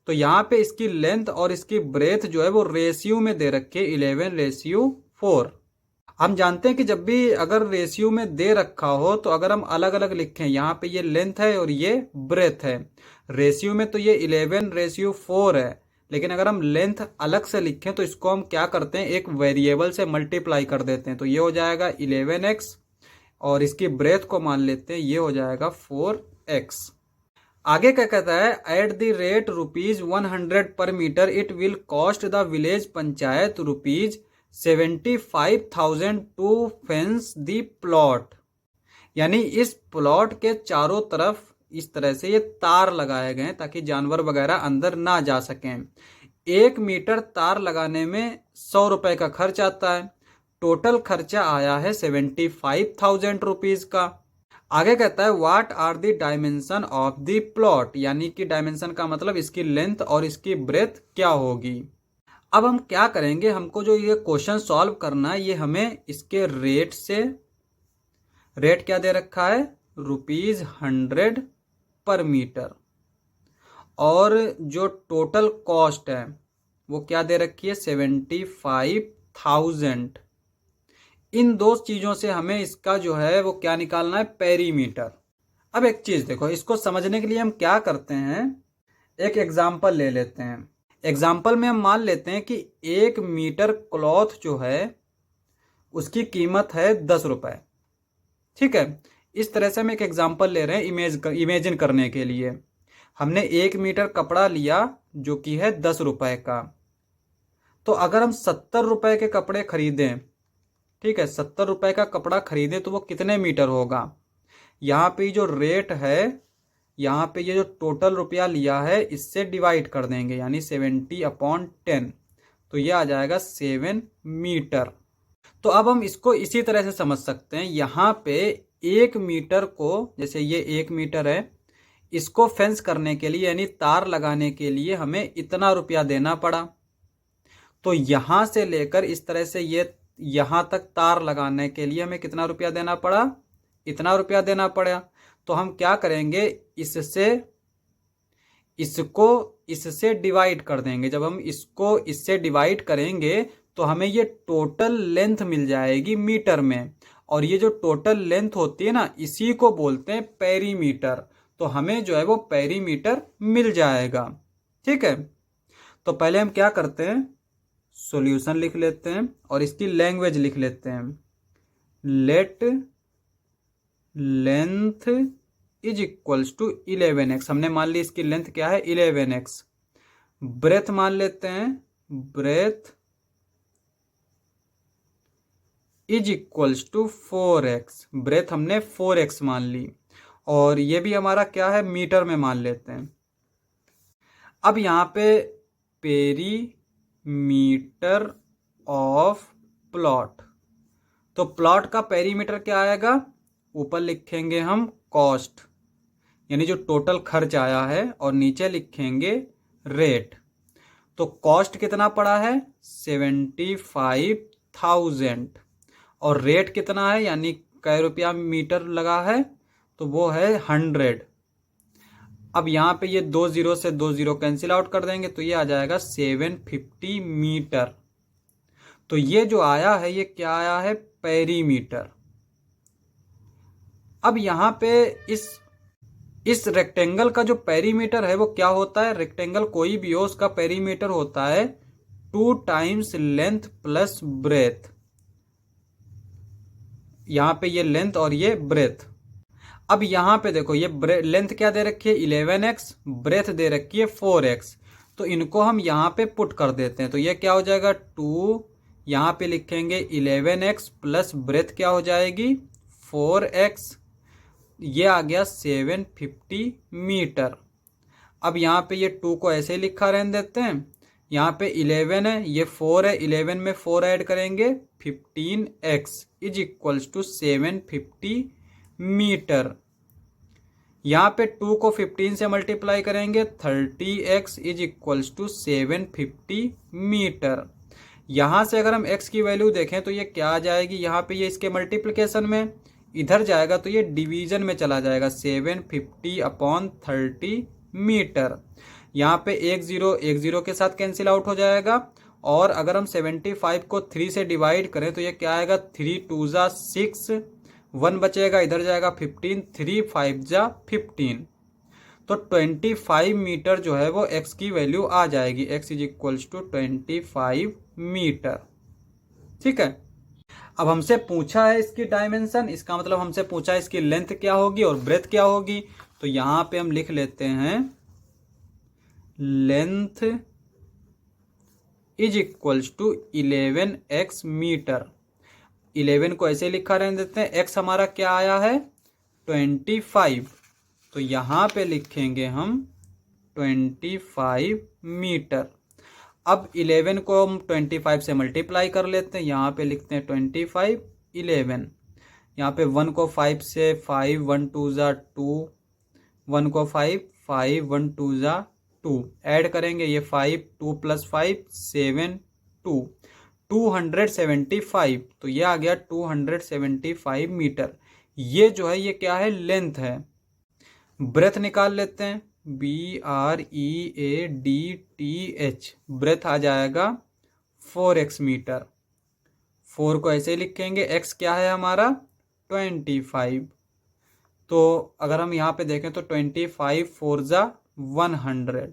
तो यहाँ पे इसकी लेंथ और इसकी ब्रेथ जो है वो रेशियो में दे रखी है 11:4। हम जानते हैं कि जब भी अगर रेशियो में दे रखा हो तो अगर हम अलग अलग लिखें, यहाँ पे ये लेंथ है और ये ब्रेथ है, रेशियो में तो ये 11:4 है, लेकिन अगर हम लेंथ अलग से लिखें तो इसको हम क्या करते हैं, एक वेरिएबल से मल्टीप्लाई कर देते हैं। तो ये हो जाएगा 11x और इसकी ब्रेथ को मान लेते हैं, ये हो जाएगा 4x। आगे क्या कहता है, at the rate ₹100 per metre it will cost the village panchayat ₹75,000 to fence the plot. यानी इस प्लॉट के चारों तरफ इस तरह से ये तार लगाए गए हैं ताकि जानवर वगैरह अंदर ना जा सकें। 1 मीटर तार लगाने में 100 रुपए का खर्च आता है। टोटल खर्चा आया है 75,000 रुपीज का। आगे कहता है what are the dimension of the plot, यानी कि डायमेंशन का मतलब इसकी लेंथ और इसकी ब्रेथ क्या होगी। अब हम क्या करेंगे, हमको जो ये क्वेश्चन सॉल्व करना है ये हमें इसके रेट से, रेट क्या दे रखा है ₹100 पर मीटर, और जो टोटल कॉस्ट है वो क्या दे रखी है 75,000। इन दो चीजों से हमें इसका जो है वो क्या निकालना है, पेरीमीटर। अब एक चीज देखो, इसको समझने के लिए हम क्या करते हैं, एक एग्जाम्पल ले लेते हैं। एग्जाम्पल में हम मान लेते हैं कि 1 मीटर क्लॉथ जो है उसकी कीमत है 10 रुपए, ठीक है। इस तरह से हम एक एग्जाम्पल ले रहे हैं इमेजिन करने के लिए। हमने 1 मीटर कपड़ा लिया जो कि है 10 रुपए का। तो अगर हम 70 रुपए के कपड़े खरीदें, ठीक है, 70 रुपए का कपड़ा खरीदें तो वो कितने मीटर होगा। यहाँ पे जो रेट है, यहाँ पे ये जो टोटल रुपया लिया है इससे डिवाइड कर देंगे, यानी 70/10, तो ये आ जाएगा 7 मीटर। तो अब हम इसको इसी तरह से समझ सकते हैं, यहाँ पे 1 मीटर को, जैसे ये 1 मीटर है, इसको फेंस करने के लिए यानी तार लगाने के लिए हमें इतना रुपया देना पड़ा। तो यहां से लेकर इस तरह से ये यहां तक तार लगाने के लिए हमें कितना रुपया देना पड़ा, इतना रुपया देना पड़ा। तो हम क्या करेंगे, इससे डिवाइड कर देंगे। जब हम इसको इससे डिवाइड करेंगे तो हमें ये टोटल लेंथ मिल जाएगी मीटर में, और ये जो टोटल लेंथ होती है ना, इसी को बोलते हैं पेरीमीटर। तो हमें जो है वो पेरीमीटर मिल जाएगा, ठीक है। तो पहले हम क्या करते हैं, सॉल्यूशन लिख लेते हैं और इसकी लैंग्वेज लिख लेते हैं। Let length is equals to 11x। हमने मान ली इसकी लेंथ क्या है 11x। ब्रेथ मान लेते हैं, breadth is equals to 4x। Breadth हमने 4x मान ली, और ये भी हमारा क्या है मीटर में मान लेते हैं। अब यहां पे पेरीमीटर ऑफ प्लॉट, तो प्लॉट का पेरीमीटर क्या आएगा, ऊपर लिखेंगे हम कॉस्ट, यानी जो टोटल खर्च आया है, और नीचे लिखेंगे रेट। तो कॉस्ट कितना पड़ा है 75,000, और रेट कितना है, यानी कै रुपया मीटर लगा है, तो वो है 100। अब यहाँ पे ये 2 जीरो से 2 जीरो कैंसिल आउट कर देंगे, तो ये आ जाएगा 750 मीटर। तो ये जो आया है ये क्या आया है, पेरीमीटर। अब यहाँ पे इस रेक्टेंगल का जो पेरीमीटर है वो क्या होता है, रेक्टेंगल कोई भी हो उसका पेरीमीटर होता है 2 टाइम्स लेंथ प्लस ब्रेथ। यहां पे ये लेंथ और ये ब्रेथ। अब यहां पे देखो ये लेंथ क्या दे रखी है 11x, ब्रेथ दे रखी है 4x। तो इनको हम यहां पे पुट कर देते हैं, तो ये क्या हो जाएगा 2, यहां पे लिखेंगे 11x प्लस ब्रेथ क्या हो जाएगी 4x, ये आ गया 750 मीटर। अब यहाँ पे ये 2 को ऐसे ही लिखा रहने देते हैं, यहाँ पे 11 है, ये 4 है, 11 में 4 ऐड करेंगे 15x is equals to 750 metre. यहाँ पे 2 को 15 से मल्टीप्लाई करेंगे 30x is equals to 750 metre. यहाँ से अगर हम x की वैल्यू देखें तो ये क्या आ जाएगी, यहाँ पे ये इसके मल्टीप्लिकेशन में, इधर जाएगा तो ये डिवीजन में चला जाएगा 750 अपॉन 30 मीटर। यहाँ पे एक जीरो के साथ कैंसिल आउट हो जाएगा, और अगर हम 75 को 3 से डिवाइड करें तो ये क्या आएगा 3 2 जा 6, 1 बचेगा, इधर जाएगा 15, 3 5 जा 15। तो 25 मीटर जो है वो x की वैल्यू आ जाएगी, x is equals to 25 metre. ठीक है, अब हमसे पूछा है इसकी डायमेंशन, इसका मतलब हमसे पूछा है इसकी लेंथ क्या होगी और ब्रेथ क्या होगी। तो यहां पे हम लिख लेते हैं length is equals to 11x metre. 11 को ऐसे लिखा रहने देते हैं, x हमारा क्या आया है 25, तो यहां पे लिखेंगे हम 25 मीटर। अब 11 को हम 25 से मल्टीप्लाई कर लेते हैं, यहाँ पे लिखते हैं 25 11, यहाँ पे 1 को 5 से 5 1 2 जा 2, 1 को 5 5 1 2 जा 2 ऐड करेंगे, ये 5 2 प्लस 5 7 2 275, तो ये आ गया 275 मीटर। ये जो है ये क्या है लेंथ है। ब्रेथ निकाल लेते हैं, BREADTH, ब्रेथ आ जाएगा 4x मीटर। 4 को ऐसे लिखेंगे, x क्या है हमारा 25, तो अगर हम यहाँ पे देखें तो 25 4 जा 100,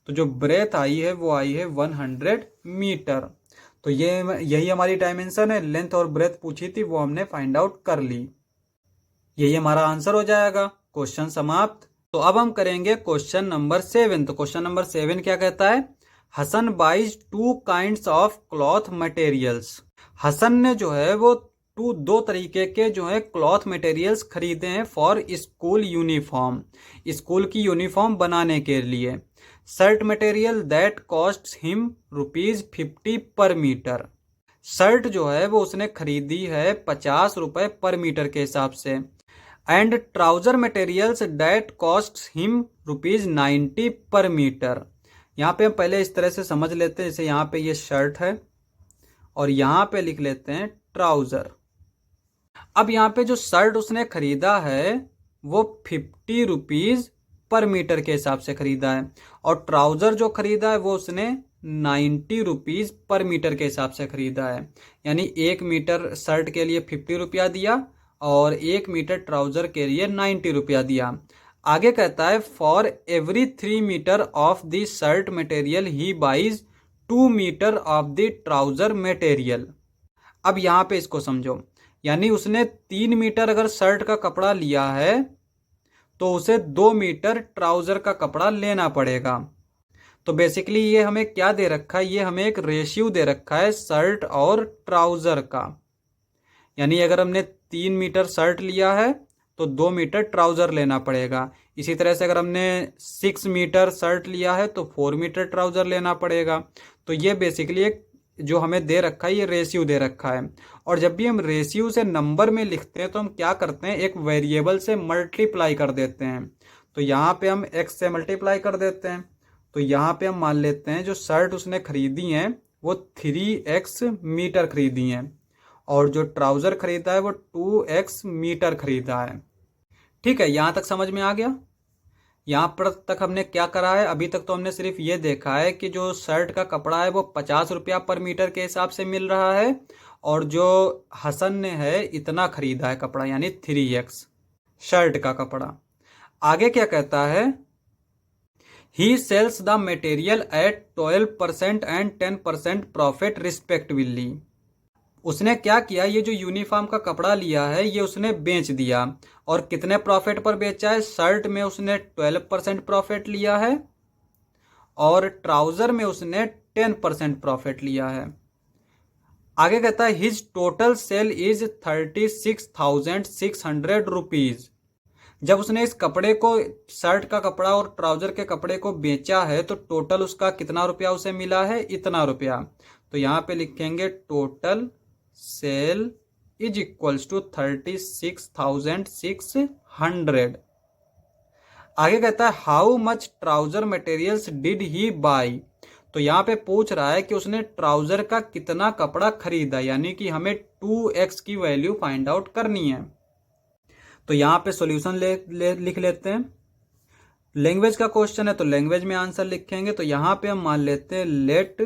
तो जो ब्रेथ आई है वो आई है 100 मीटर। तो ये यही हमारी डायमेंशन है, लेंथ और ब्रेथ पूछी थी वो हमने फाइंड आउट कर ली। यही हमारा आंसर हो जाएगा, क्वेश्चन समाप्त। तो अब हम करेंगे क्वेश्चन नंबर 7। तो क्वेश्चन नंबर 7 क्या कहता है, Hasan buys 2 kinds of cloth materials. Hasan ने जो है वो दो तरीके के जो है क्लॉथ मटेरियल्स खरीदे हैं फॉर स्कूल यूनिफॉर्म, स्कूल की यूनिफॉर्म बनाने के लिए। Shirt material that cost him ₹50 पर मीटर। शर्ट जो है वो उसने खरीदी है 50 रुपए पर मीटर के हिसाब से। And trouser materials that cost him ₹90 पर मीटर। यहाँ पे हम पहले इस तरह से समझ लेते हैं, जैसे यहाँ पे ये शर्ट है और यहाँ पे लिख लेते हैं ट्राउजर। अब यहाँ पे जो शर्ट उसने खरीदा है वो 50 रुपीज पर मीटर के हिसाब से खरीदा है, और ट्राउजर जो खरीदा है वो उसने 90 रुपीज पर मीटर के हिसाब से खरीदा है। यानी 1 मीटर शर्ट के लिए 50 रुपया दिया और 1 मीटर ट्राउजर के लिए 90 रुपया दिया। आगे कहता है for every 3 metre of the shirt material he buys 2 metre of the trouser material. अब यहाँ पे इसको समझो, यानी उसने 3 मीटर अगर शर्ट का कपड़ा लिया है तो उसे 2 मीटर ट्राउजर का कपड़ा लेना पड़ेगा। तो बेसिकली ये हमें क्या दे रखा है, ये हमें एक रेशियो दे रखा है शर्ट और ट्राउजर का। यानी अगर हमने 3 मीटर शर्ट लिया है तो 2 मीटर ट्राउजर लेना पड़ेगा। इसी तरह से अगर हमने 6 मीटर शर्ट लिया है तो 4 मीटर ट्राउजर लेना पड़ेगा। तो ये बेसिकली एक जो हमें दे रखा है, ये रेशियो दे रखा है। और जब भी हम रेशियो से नंबर में लिखते हैं तो हम क्या करते हैं, एक वेरिएबल से मल्टीप्लाई कर देते हैं। तो यहाँ पे हम x से मल्टीप्लाई कर देते हैं। तो यहाँ पे हम मान लेते हैं जो शर्ट उसने खरीदी है वो 3x मीटर खरीदी है, और जो ट्राउजर खरीदा है वो 2x मीटर खरीदा है। ठीक है, यहाँ तक समझ में आ गया। यहाँ पर तक हमने क्या करा है, अभी तक तो हमने सिर्फ ये देखा है कि जो शर्ट का कपड़ा है वो 50 रुपया पर मीटर के हिसाब से मिल रहा है, और जो हसन ने है इतना खरीदा है कपड़ा, यानी 3x शर्ट का कपड़ा। आगे क्या कहता है, he sells the material at 12% and 10% profit respectively. उसने क्या किया, ये जो यूनिफॉर्म का कपड़ा लिया है ये उसने बेच दिया, और कितने प्रॉफिट पर बेचा है, शर्ट में उसने 12% प्रॉफिट लिया है और ट्राउजर में उसने 10% प्रॉफिट लिया है। आगे कहता है his total sale is 36,600 rupees. जब उसने इस कपड़े को, शर्ट का कपड़ा और ट्राउजर के कपड़े को बेचा है तो टोटल उसका कितना रुपया उसे मिला है, इतना रुपया। तो यहां पे लिखेंगे total sale is equals to 36,600। आगे कहता है how much trouser materials did he buy. तो यहाँ पे पूछ रहा है कि उसने ट्राउजर का कितना कपड़ा खरीदा, यानी कि हमें 2x की वैल्यू फाइंड आउट करनी है। तो यहाँ पे सॉल्यूशन लिख लेते हैं। लैंग्वेज का क्वेश्चन है तो लैंग्वेज में आंसर लिखेंगे। तो यहाँ पे हम मान लेते हैं let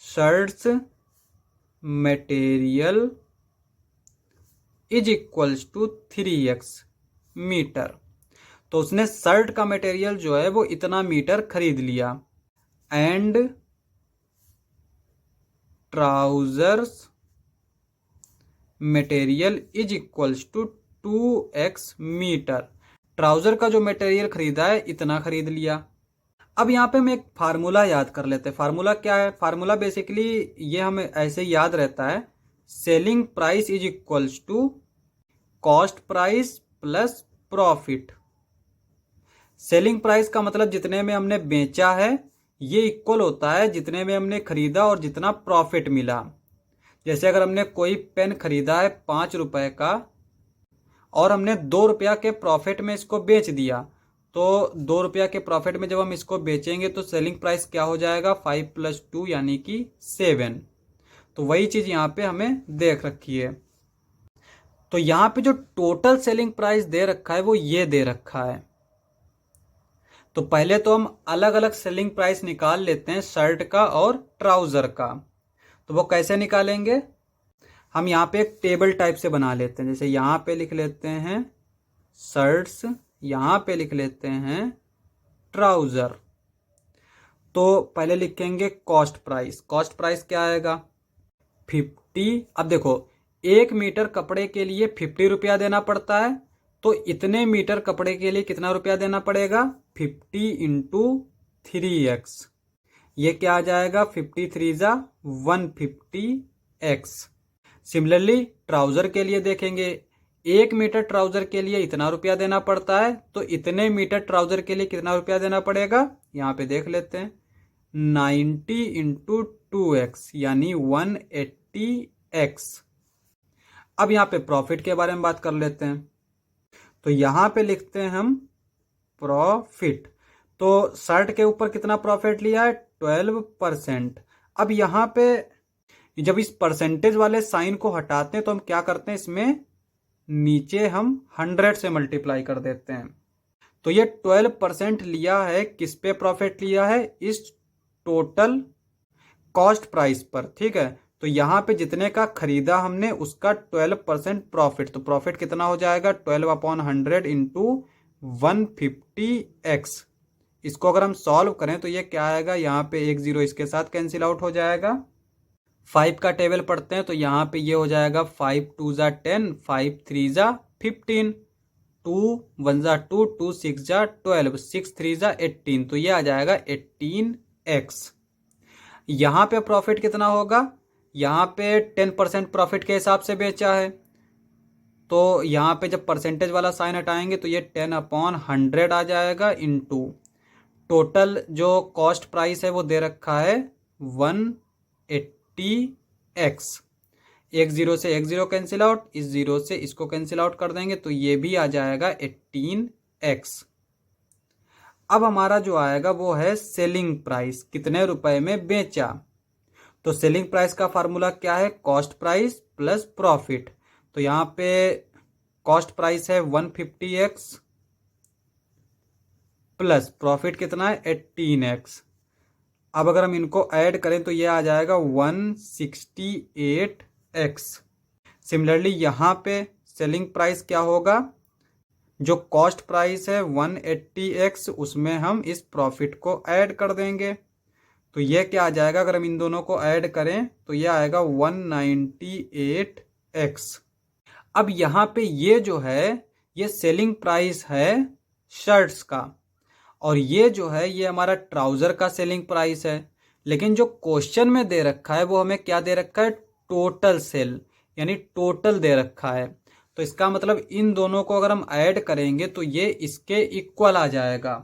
shirts material is equals to 3x metre. तो उसने शर्ट का मटेरियल जो है वो इतना मीटर खरीद लिया, and trousers material is equals to 2x metre. Trouser का जो मटेरियल खरीदा है इतना खरीद लिया। अब यहाँ पे हम एक फार्मूला याद कर लेते हैं। फार्मूला क्या है, फार्मूला बेसिकली ये हमें ऐसे याद रहता है, selling price is equals to cost price plus profit. Selling price का मतलब जितने में हमने बेचा है ये इक्वल होता है जितने में हमने खरीदा और जितना प्रॉफिट मिला। जैसे अगर हमने कोई पेन खरीदा है 5 रुपए का और हमने 2 रुपया के प्रॉफिट में इसको बेच दिया, तो 2 रुपया के प्रॉफिट में जब हम इसको बेचेंगे तो सेलिंग प्राइस क्या हो जाएगा, 5 + 2 यानी कि 7। तो वही चीज यहाँ पे हमें देख रखी है। तो यहाँ पे जो टोटल सेलिंग प्राइस दे रखा है वो ये दे रखा है। तो पहले तो हम अलग अलग सेलिंग प्राइस निकाल लेते हैं शर्ट का और ट्राउजर का। तो वो कैसे निकालेंगे, हम यहाँ पे एक टेबल टाइप से बना लेते हैं। जैसे यहाँ पे लिख लेते हैं शर्ट्स, यहाँ पे लिख लेते हैं ट्राउजर। तो पहले लिखेंगे कॉस्ट प्राइस। कॉस्ट प्राइस क्या आएगा, 50। अब देखो 1 मीटर कपड़े के लिए 50 रुपया देना पड़ता है, तो इतने मीटर कपड़े के लिए कितना रुपया देना पड़ेगा, 50 × 3x। ये क्या आ जाएगा, 53 × 150x। सिमिलरली ट्राउजर के लिए देखेंगे, 1 मीटर ट्राउजर के लिए इतना रुपया देना पड़ता है, तो इतने मीटर ट्राउजर के लिए कितना रुपया देना पड़ेगा, यहाँ पे देख लेते हैं 90 × 2x यानी 180x। अब यहाँ पे प्रॉफिट के बारे में बात कर लेते हैं। तो यहां पे लिखते हैं हम प्रॉफिट। तो शर्ट के ऊपर कितना प्रॉफिट लिया है, 12%। अब यहां पे जब इस परसेंटेज वाले साइन को हटाते हैं तो हम क्या करते हैं, इसमें नीचे हम 100 से मल्टीप्लाई कर देते हैं। तो ये 12% लिया है, किस पे प्रॉफिट लिया है, इस टोटल कॉस्ट प्राइस पर, ठीक है। तो यहां पे जितने का खरीदा हमने उसका 12% प्रॉफिट। तो प्रॉफिट कितना हो जाएगा, 12/100 × 150x। इसको अगर हम सॉल्व करें तो ये क्या आएगा, यहाँ पे 1 0 इसके साथ कैंसिल आउट हो जाएगा। 5 का टेबल पढ़ते हैं तो यहाँ पे ये हो जाएगा 5 2 × 10, 5 3 × 15, 2 1 × 2, 2 6 × 12, 6 3 × 18। तो ये आ जाएगा 18x। यहां पे प्रॉफिट कितना होगा, यहाँ पे 10% प्रॉफिट के हिसाब से बेचा है, तो यहाँ पे जब परसेंटेज वाला साइन हटाएंगे तो ये 10/100 आ जाएगा, इनटू टोटल जो कॉस्ट प्राइस है वो दे रखा है 180x। 1 0 से 1 0 कैंसिल आउट, इस 0 से इसको कैंसिल आउट कर देंगे तो ये भी आ जाएगा 18x। अब हमारा जो आएगा वो है सेलिंग प्राइस, कितने रुपए में बेचा। तो सेलिंग प्राइस का फार्मूला क्या है, कॉस्ट प्राइस प्लस प्रॉफिट। तो यहां पे कॉस्ट प्राइस है 150x प्लस प्रॉफिट कितना है 18x। अब अगर हम इनको ऐड करें तो ये आ जाएगा 168x। सिमिलरली यहां पे सेलिंग प्राइस क्या होगा, जो कॉस्ट प्राइस है 180x, उसमें हम इस प्रॉफिट को ऐड कर देंगे। तो ये क्या आ जाएगा, अगर हम इन दोनों को ऐड करें तो ये आएगा 198x। अब यहाँ पे ये जो है ये सेलिंग प्राइस है शर्ट्स का, और ये जो है ये हमारा ट्राउजर का सेलिंग प्राइस है। लेकिन जो क्वेश्चन में दे रखा है वो हमें क्या दे रखा है, टोटल सेल, यानी टोटल दे रखा है। तो इसका मतलब इन दोनों को अगर हम ऐड करेंगे तो ये इसके इक्वल आ जाएगा।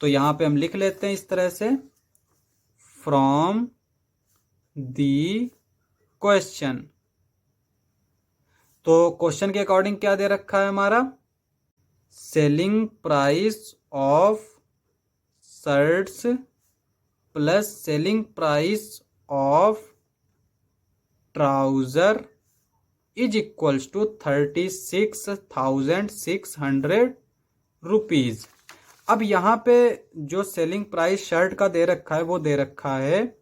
तो यहां पे हम लिख लेते हैं इस तरह से, फ्रॉम दी क्वेश्चन। तो क्वेश्चन के अकॉर्डिंग क्या दे रखा है हमारा, selling price of shirts plus selling price of trouser is equals to 36,600 rupees. अब यहाँ पे जो सेलिंग प्राइस शर्ट का दे रखा है वो दे रखा है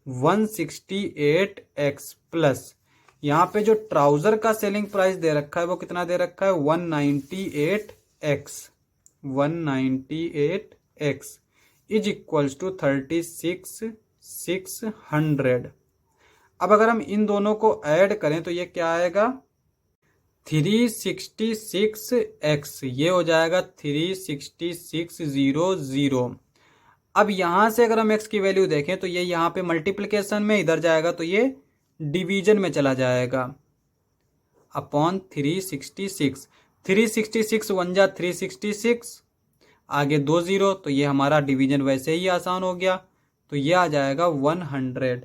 168x प्लस यहाँ पे जो ट्राउजर का सेलिंग प्राइस दे रखा है वो कितना दे रखा है, 198x। 198x is equals to 36,600। अब अगर हम इन दोनों को ऐड करें तो ये क्या आएगा, 366x, ये हो जाएगा 36600। अब यहां से अगर हम x की वैल्यू देखें तो ये यहाँ पे मल्टीप्लिकेशन में इधर जाएगा तो ये डिवीजन में चला जाएगा, अपॉन 366। 366 वन जा 366, आगे 2 0, तो ये हमारा डिवीजन वैसे ही आसान हो गया। तो ये आ जाएगा 100,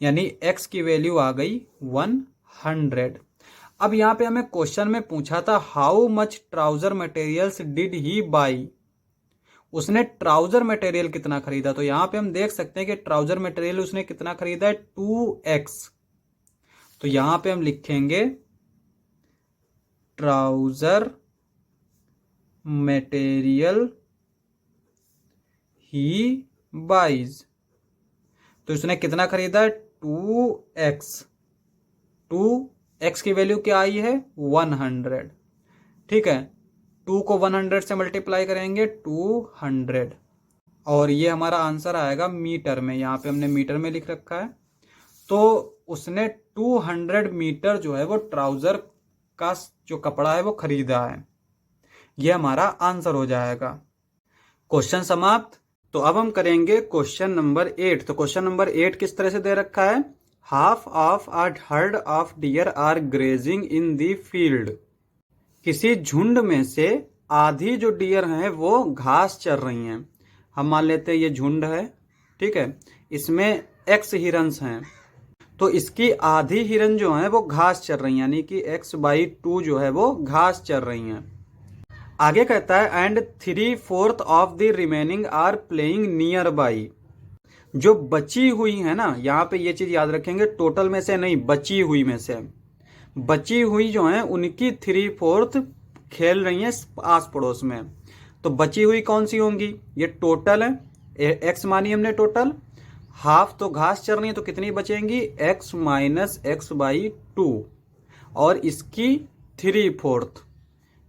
यानी x की वैल्यू आ गई 100। अब यहाँ पे हमें क्वेश्चन में पूछा था how much trouser materials did he by, उसने ट्राउजर मटेरियल कितना खरीदा। तो यहां पे हम देख सकते हैं कि ट्राउजर मटेरियल उसने कितना खरीदा है, 2x। तो यहां पे हम लिखेंगे ट्राउजर मटेरियल ही बाइज। तो उसने कितना खरीदा है, 2x। 2x की वैल्यू क्या आई है, 100। ठीक है, 2 को 100 से मल्टीप्लाई करेंगे 200, और ये हमारा आंसर आएगा मीटर में। यहाँ पे हमने मीटर में लिख रखा है। तो उसने 200 मीटर जो है वो ट्राउजर का जो कपड़ा है वो खरीदा है। ये हमारा आंसर हो जाएगा। क्वेश्चन समाप्त। तो अब हम करेंगे क्वेश्चन नंबर 8। तो क्वेश्चन नंबर 8 किस तरह से दे रखा है, half of a herd of deer are grazing in the field. किसी झुंड में से आधी जो डियर हैं वो घास चर रही हैं। हम मान लेते हैं ये झुंड है, ठीक है, इसमें x हिरन्स हैं, तो इसकी आधी हिरन जो है वो घास चर रही हैं, यानी कि x/2 जो है वो घास चर रही हैं। आगे कहता है and 3/4 of the remaining are playing nearby. जो बची हुई है ना, यहाँ पे ये चीज याद रखेंगे, टोटल में से नहीं, बची हुई में से, बची हुई जो है उनकी 3/4 खेल रही हैं आस पड़ोस में। तो बची हुई कौन सी होंगी, ये टोटल है, x मानी हमने टोटल, हाफ तो घास चर रही है तो कितनी बचेंगी, x - x/2, और इसकी 3/4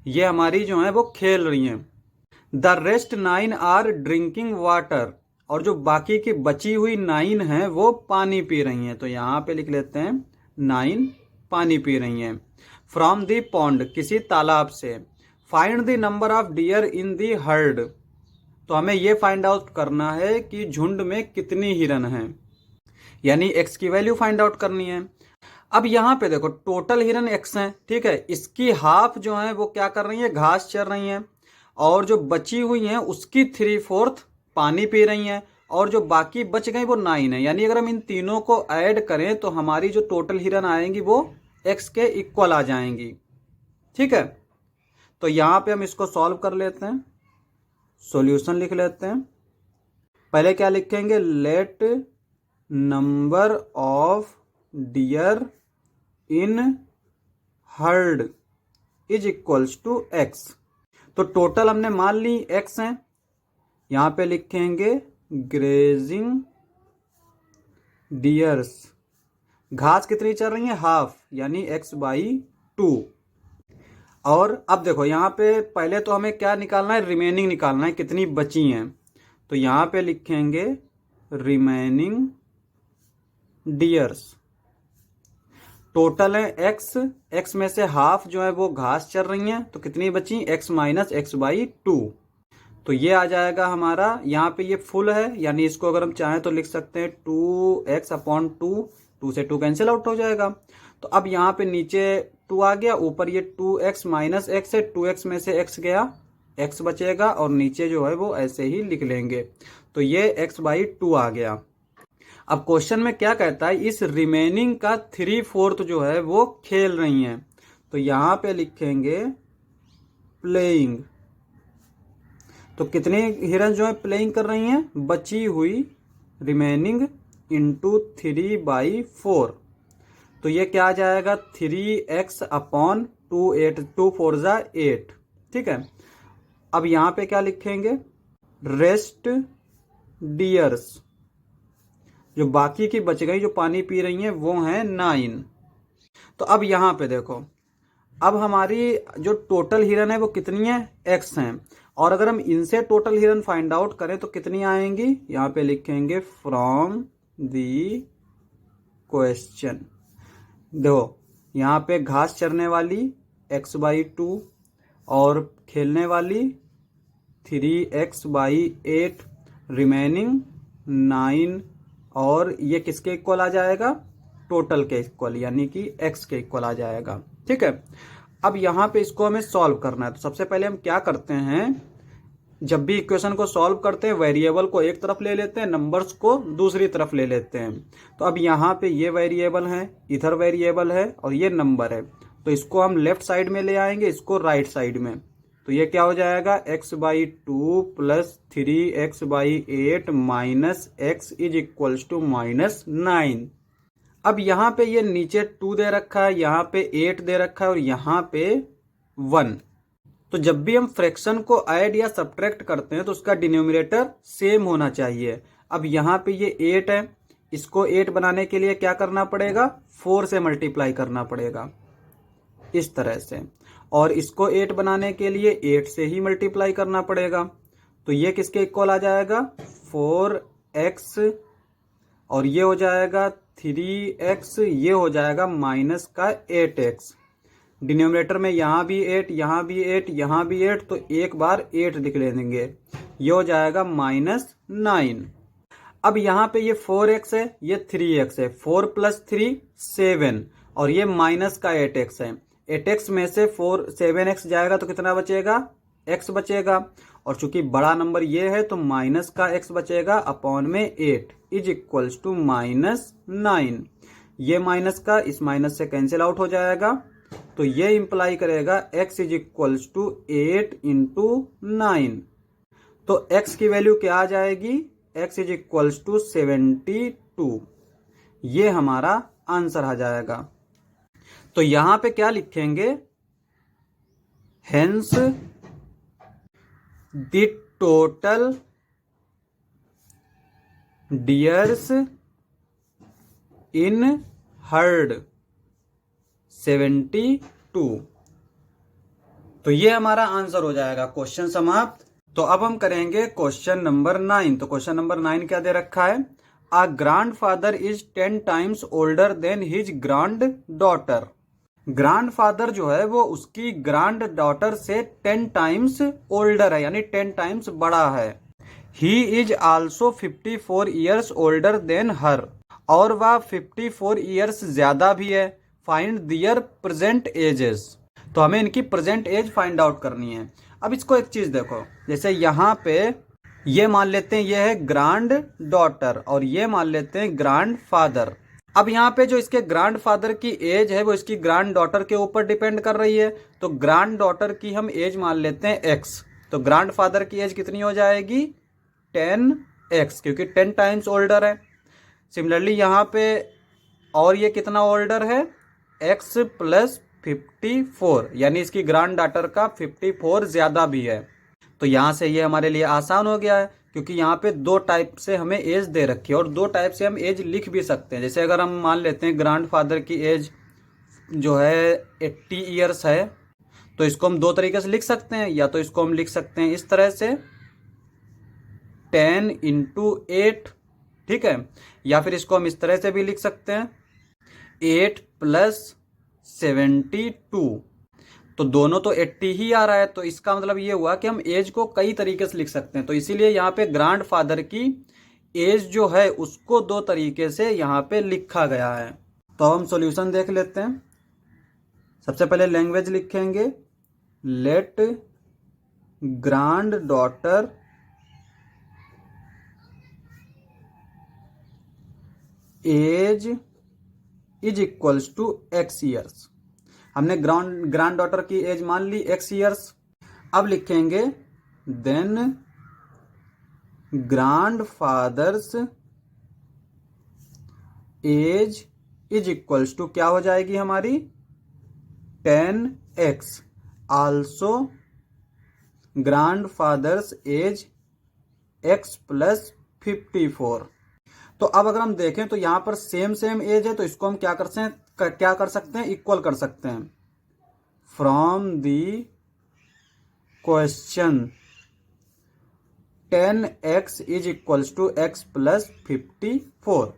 ये हमारी जो है वो खेल रही हैं। The rest 9 are drinking water, और जो बाकी की बची हुई 9 हैं वो पानी पी रही हैं। तो यहाँ पे लिख लेते हैं 9 पानी पी रही हैं। फ्रॉम दी पॉन्ड, किसी तालाब से। Find the number of deer in the heard, तो हमें ये फाइंड आउट करना है कि झुंड में कितनी हिरन हैं, यानी x की वैल्यू फाइंड आउट करनी है। अब यहाँ पे देखो टोटल हिरन x हैं, ठीक है, इसकी हाफ जो है वो क्या कर रही है, घास चर रही हैं, और जो बची हुई हैं उसकी 3/4 पानी पी रही हैं, और जो बाकी बच गई वो 9 है। यानी अगर हम इन तीनों को ऐड करें तो हमारी जो टोटल हिरन आएंगी वो x के इक्वल आ जाएंगी। ठीक है, तो यहाँ पे हम इसको सॉल्व कर लेते हैं, सॉल्यूशन लिख लेते हैं। पहले क्या लिखेंगे, let number of deer in herd is equals to x। तो टोटल हमने मान ली x है, यहां पे लिखेंगे ग्रेजिंग डियर्स, घास कितनी चल रही है, हाफ, यानी x/2। और अब देखो यहाँ पे पहले तो हमें क्या निकालना है, रिमेनिंग निकालना है, कितनी बची हैं। तो यहाँ पे लिखेंगे रिमेनिंग डियर्स। टोटल है एक्स, एक्स में से हाफ जो है वो घास चर रही हैं, तो कितनी बची, x minus x by two. तो ये आ जाएगा हमारा, यहाँ पे ये फुल है, यानी इसको अगर हम चाहें तो लिख सकते हैं 2x/2, 2 से 2 कैंसिल आउट हो जाएगा। तो अब यहाँ पे नीचे 2 आ गया, ऊपर ये 2x माइनस एक्स है, 2x में से x गया, x बचेगा, और नीचे जो है वो ऐसे ही लिख लेंगे। तो ये x/2 आ गया। अब क्वेश्चन में क्या कहता है, इस रिमेनिंग का 3/4 जो है वो खेल रही हैं। तो यहाँ पे लिखेंगे प्लेइंग। तो कितने हिरन जो है प्लेइंग कर रही हैं, बची हुई रिमेनिंग इंटू 3/4। तो ये क्या आ जाएगा, 3x/2, 8, 2 4 जा 8। ठीक है। अब यहाँ पे क्या लिखेंगे, रेस्ट डियर्स, जो बाकी की बच गई जो पानी पी रही हैं वो हैं 9। तो अब यहाँ पे देखो, अब हमारी जो टोटल हिरन है वो कितनी है, x हैं, और अगर हम इनसे टोटल हिरन फाइंड आउट करें तो कितनी आएंगी, यहाँ पे लिखेंगे फ्रॉम दी क्वेश्चन। देखो यहाँ पे घास चरने वाली x/2 और खेलने वाली 3x/8, रिमेनिंग 9, और ये किसके इक्वल आ जाएगा, टोटल के इक्वल, यानी कि x के इक्वल आ जाएगा। ठीक है। अब यहाँ पे इसको हमें सॉल्व करना है। तो सबसे पहले हम क्या करते हैं, जब भी इक्वेशन को सॉल्व करते हैं वेरिएबल को एक तरफ ले लेते हैं, नंबर्स को दूसरी तरफ ले लेते हैं। तो अब यहाँ पे ये वेरिएबल है, इधर वेरिएबल है, और ये नंबर है। तो इसको हम लेफ्ट साइड में ले आएंगे, इसको राइट साइड में। तो ये क्या हो जाएगा, x/2 plus 3x/8 minus x is equals to -9। अब यहाँ पे ये नीचे 2 दे रखा है, यहाँ पे 8 दे रखा है, और यहाँ पे 1। तो जब भी हम फ्रैक्शन को ऐड या सब्ट्रैक्ट करते हैं तो उसका डिनोमिनेटर सेम होना चाहिए। अब यहाँ पे ये 8 है, इसको 8 बनाने के लिए क्या करना पड़ेगा, 4 से मल्टीप्लाई करना पड़ेगा, इस तरह से। और इसको 8 बनाने के लिए 8 से ही मल्टीप्लाई करना पड़ेगा। तो ये किसके इक्वल आ जाएगा, 4x, और ये हो जाएगा 3x, ये हो जाएगा माइनस का 8x। डिनोमिनेटर में यहाँ भी 8, यहाँ भी 8, यहाँ भी 8, तो एक बार 8 लिख लेंगे, ये हो जाएगा -9। अब यहाँ पे ये 4x है, ये 3x है, 4 + 3 7, और ये माइनस का 8x है। 8x में से 7x जाएगा तो कितना बचेगा, x बचेगा, और चूंकि बड़ा नंबर ये है तो माइनस का x बचेगा, अपॉन में 8 इज इक्वल्स टू -9। ये माइनस का इस माइनस से कैंसिल आउट हो जाएगा। तो ये इंप्लाई करेगा x इज इक्वल्स टू 8 × 9। तो x की वैल्यू क्या आ जाएगी, x इज इक्वल्स टू 72। ये हमारा आंसर आ जाएगा। तो यहां पे क्या लिखेंगे, hence the total dears in heard 72। तो ये हमारा आंसर हो जाएगा। क्वेश्चन समाप्त। तो अब हम करेंगे क्वेश्चन नंबर 9। तो क्वेश्चन नंबर 9 क्या दे रखा है, a grandfather is 10 times older than his granddaughter. Grandfather जो है वो उसकी ग्रैंड डॉटर से 10 टाइम्स ओल्डर है, यानी 10 टाइम्स बड़ा है। He is also 54 years older than her, और वह 54 ईयर्स ज्यादा भी है। Find their present ages. तो हमें इनकी प्रेजेंट एज फाइंड आउट करनी है। अब इसको एक चीज देखो, जैसे यहाँ पे ये मान लेते हैं ये है ग्रैंड डॉटर, और ये मान लेते हैं ग्रैंड फादर। अब यहाँ पे जो इसके ग्रैंड फादर की एज है वो इसकी ग्रैंड डॉटर के ऊपर डिपेंड कर रही है। तो ग्रैंड डॉटर की हम एज मान लेते हैं x। तो ग्रैंड फादर की एज कितनी हो जाएगी, 10x, क्योंकि 10 टाइम्स ओल्डर है। सिमिलरली यहाँ पे और ये कितना ओल्डर है, x + 54, यानी इसकी ग्रैंड डॉटर का 54 ज्यादा भी है। तो यहाँ से ये हमारे लिए आसान हो गया है, क्योंकि यहाँ पे 2 टाइप से हमें एज दे रखी है, और 2 टाइप से हम एज लिख भी सकते हैं। जैसे अगर हम मान लेते हैं ग्रैंड फादर की एज जो है 80 ईयर्स है, तो इसको हम दो तरीके से लिख सकते हैं, या तो इसको हम लिख सकते हैं इस तरह से 10 इंटू 8, ठीक है, या फिर इसको हम इस तरह से भी लिख सकते हैं 8 प्लस 72। तो दोनों तो 80 ही आ रहा है, तो इसका मतलब ये हुआ कि हम एज को कई तरीके से लिख सकते हैं। तो इसीलिए यहाँ पे ग्रैंडफादर की एज जो है उसको दो तरीके से यहाँ पे लिखा गया है। तो हम सॉल्यूशन देख लेते हैं। सबसे पहले लैंग्वेज लिखेंगे, let granddaughter age is equals to x years. हमने ग्रैंड डॉटर की एज मान ली x ईयर्स। अब लिखेंगे then grandfather's age is equals to क्या हो जाएगी हमारी 10x। Also grandfather's age x plus 54। तो अब अगर हम देखें तो यहां पर सेम एज है, तो इसको हम क्या कर सकते हैं इक्वल कर सकते हैं। From the question 10x is equals to x plus 54।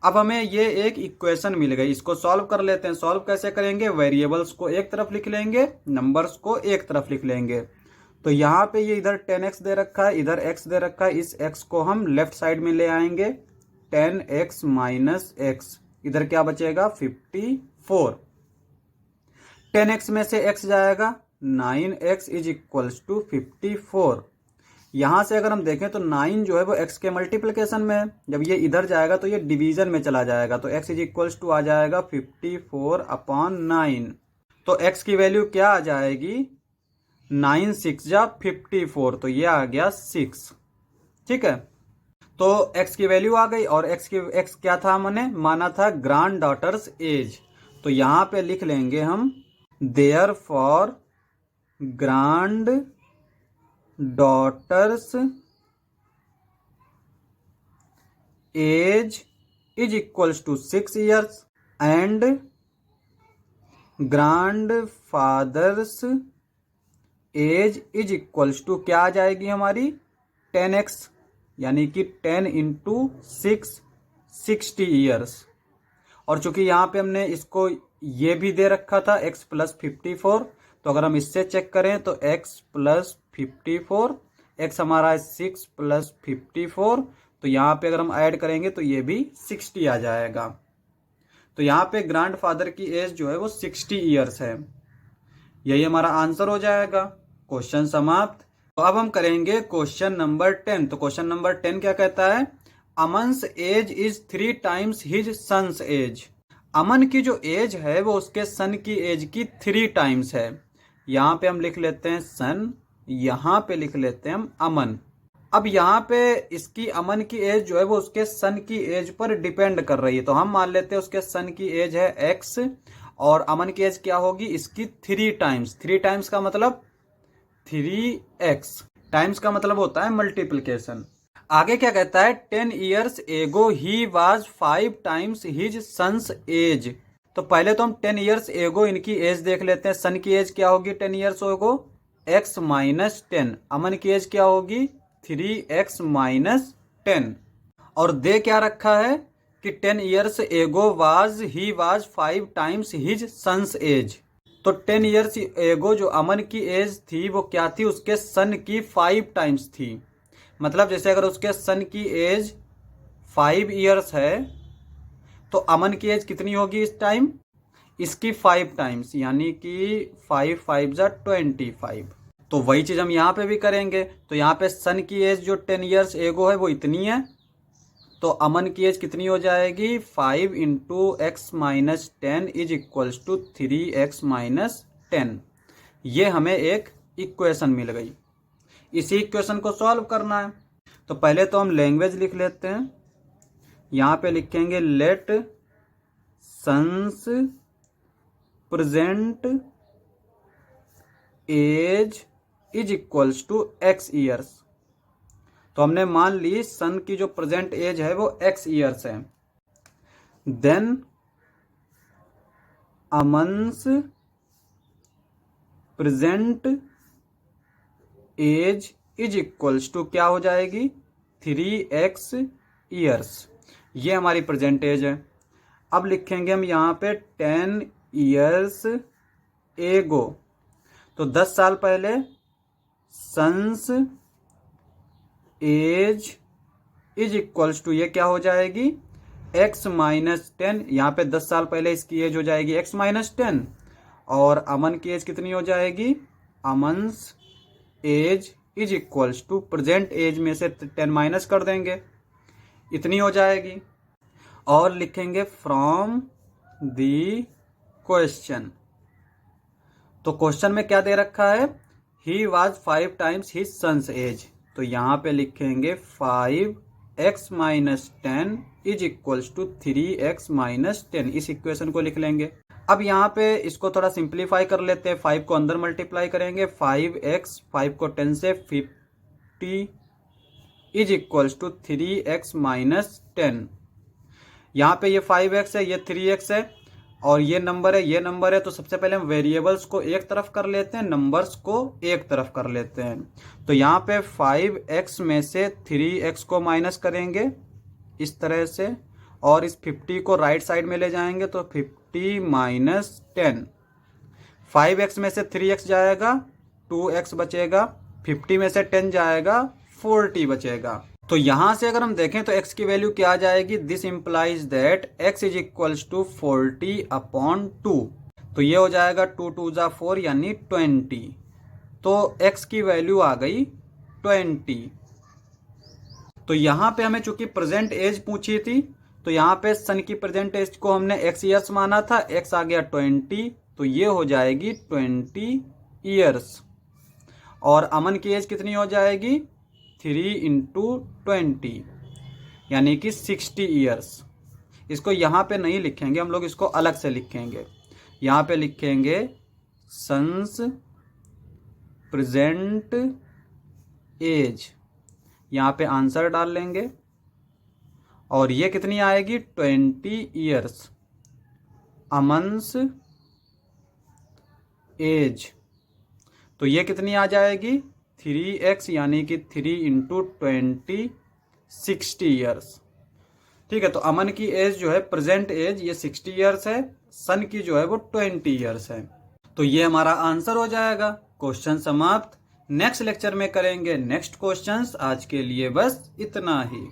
अब हमें ये एक इक्वेशन मिल गई, इसको सॉल्व कर लेते हैं। सॉल्व कैसे करेंगे, वेरिएबल्स को एक तरफ लिख लेंगे, नंबर्स को एक तरफ लिख लेंगे। तो यहाँ पे ये इधर 10x दे रखा है, इधर x दे रखा है, इस x को हम लेफ्ट साइड में ले आएंगे, 10x माइनस x, इधर क्या बचेगा 54। 10x में से x जाएगा, 9x इज इक्वल्स टू 54। यहां से अगर हम देखें तो 9 जो है वो x के मल्टीप्लिकेशन में है, जब ये इधर जाएगा तो ये डिवीजन में चला जाएगा, तो x इज इक्वल्स टू आ जाएगा 54/9। तो x की वैल्यू क्या आ जाएगी, 9 6 जा 54, तो ये आ गया 6, ठीक है। तो x की वैल्यू आ गई, और x क्या था, हमने माना था ग्रैंड डॉटर्स एज। तो यहां पे लिख लेंगे हम therefore granddaughter's age is equals to 6 years and grandfather's age is equals to क्या आ जाएगी हमारी 10x, यानी कि 10 इंटू 6 60 ईयर्स। और चूंकि यहां पे हमने इसको ये भी दे रखा था x प्लस 54, तो अगर हम इससे चेक करें तो x प्लस 54, x हमारा है 6 प्लस 54, तो यहाँ पे अगर हम ऐड करेंगे तो ये भी 60 आ जाएगा। तो यहाँ पे ग्रैंड फादर की एज जो है वो 60 ईयर्स है। यही हमारा आंसर हो जाएगा। क्वेश्चन समाप्त। तो अब हम करेंगे क्वेश्चन नंबर 10। तो क्वेश्चन नंबर 10 क्या कहता है, Aman's age is 3 times his son's age. Aman की जो एज है वो उसके सन की एज की 3 टाइम्स है। यहां पे हम लिख लेते हैं सन, यहां पे लिख लेते हैं हम अमन। अब यहाँ पे इसकी अमन की एज जो है वो उसके सन की एज पर डिपेंड कर रही है, तो हम मान लेते हैं उसके सन की एज है x, और अमन की एज क्या होगी इसकी 3 टाइम्स। 3 टाइम्स का मतलब 3x, टाइम्स का मतलब होता है मल्टीप्लिकेशन। आगे क्या कहता है, 10 years ago he was 5 times his son's age. तो पहले तो हम 10 ईयर्स एगो इनकी एज देख लेते हैं। सन की एज क्या होगी 10 ईयर्स एगो, x माइनस 10। अमन की एज क्या होगी 3x माइनस 10। और दे क्या रखा है कि 10 years ago was he was 5 times his son's age. तो 10 ईयर्स एगो जो अमन की एज थी वो क्या थी, उसके सन की 5 टाइम्स थी। मतलब जैसे अगर उसके सन की एज 5 ईयर्स है तो अमन की एज कितनी होगी इस टाइम, इसकी 5 टाइम्स, यानी कि 5 5 जा 25। तो वही चीज हम यहाँ पे भी करेंगे। तो यहाँ पे सन की एज जो 10 ईयर्स एगो है वो इतनी है, तो अमन की एज कितनी हो जाएगी 5 into x minus 10 is equals to 3x minus 10। ये हमें एक इक्वेशन मिल गई। इसी इक्वेशन को सॉल्व करना है। तो पहले तो हम लैंग्वेज लिख लेते हैं। यहाँ पे लिखेंगे let son's present age is equals to x years. तो हमने मान ली सन की जो प्रेजेंट एज है वो x ईयर्स है। Then Aman's present age is equals to क्या हो जाएगी 3x ईयर्स। ये हमारी प्रेजेंट एज है। अब लिखेंगे हम यहाँ पे 10 ईयर्स एगो, तो 10 साल पहले son's age is equals to ये क्या हो जाएगी x माइनस 10। यहाँ पे 10 साल पहले इसकी एज हो जाएगी x माइनस 10, और अमन की एज कितनी हो जाएगी, Aman's age is equals to present age में से 10 माइनस कर देंगे, इतनी हो जाएगी। और लिखेंगे फ्रॉम दी क्वेश्चन। तो क्वेश्चन में क्या दे रखा है, he was 5 times his son's age, तो यहाँ पे लिखेंगे 5x minus 10 is equals to 3x minus 10, इस इक्वेशन को लिख लेंगे। अब यहाँ पे इसको थोड़ा सिंप्लीफाई कर लेते हैं, 5 को अंदर मल्टीप्लाई करेंगे, 5x 5 को 10 से 50 is equals to 3x minus 10। यहाँ पे ये 5x है, ये 3x है, और ये नंबर है, ये नंबर है। तो सबसे पहले हम वेरिएबल्स को एक तरफ कर लेते हैं, नंबर्स को एक तरफ कर लेते हैं। तो यहाँ पे 5x में से 3x को माइनस करेंगे इस तरह से, और इस 50 को राइट साइड में ले जाएंगे, तो 50 माइनस 10। 5x में से 3x जाएगा, 2x बचेगा, 50 में से 10 जाएगा, 40 बचेगा। तो यहां से अगर हम देखें तो x की वैल्यू क्या आ जाएगी, this implies that x is equals to 40/2। तो ये हो जाएगा 2 2 जा 4 यानी 20। तो x की वैल्यू आ गई 20। तो यहां पे हमें चूंकि प्रेजेंट एज पूछी थी, तो यहाँ पे सन की प्रेजेंट एज को हमने x ईयर्स माना था, x आ गया 20, तो ये हो जाएगी 20 ईयर्स। और अमन की एज कितनी हो जाएगी 3 इंटू 20 यानी कि 60 ईयर्स। इसको यहाँ पे नहीं लिखेंगे हम लोग, इसको अलग से लिखेंगे। यहाँ पे लिखेंगे सन्स प्रेजेंट एज, यहाँ पे आंसर डाल लेंगे, और ये कितनी आएगी 20 ईयर्स। अमन्स एज, तो ये कितनी आ जाएगी 3x यानी कि 3 इंटू 20 60 ईयर्स। ठीक है, तो अमन की एज जो है प्रेजेंट एज ये 60 ईयर्स है, सन की जो है वो 20 ईयर्स है। तो ये हमारा आंसर हो जाएगा। क्वेश्चन समाप्त। नेक्स्ट लेक्चर में करेंगे नेक्स्ट क्वेश्चंस। आज के लिए बस इतना ही।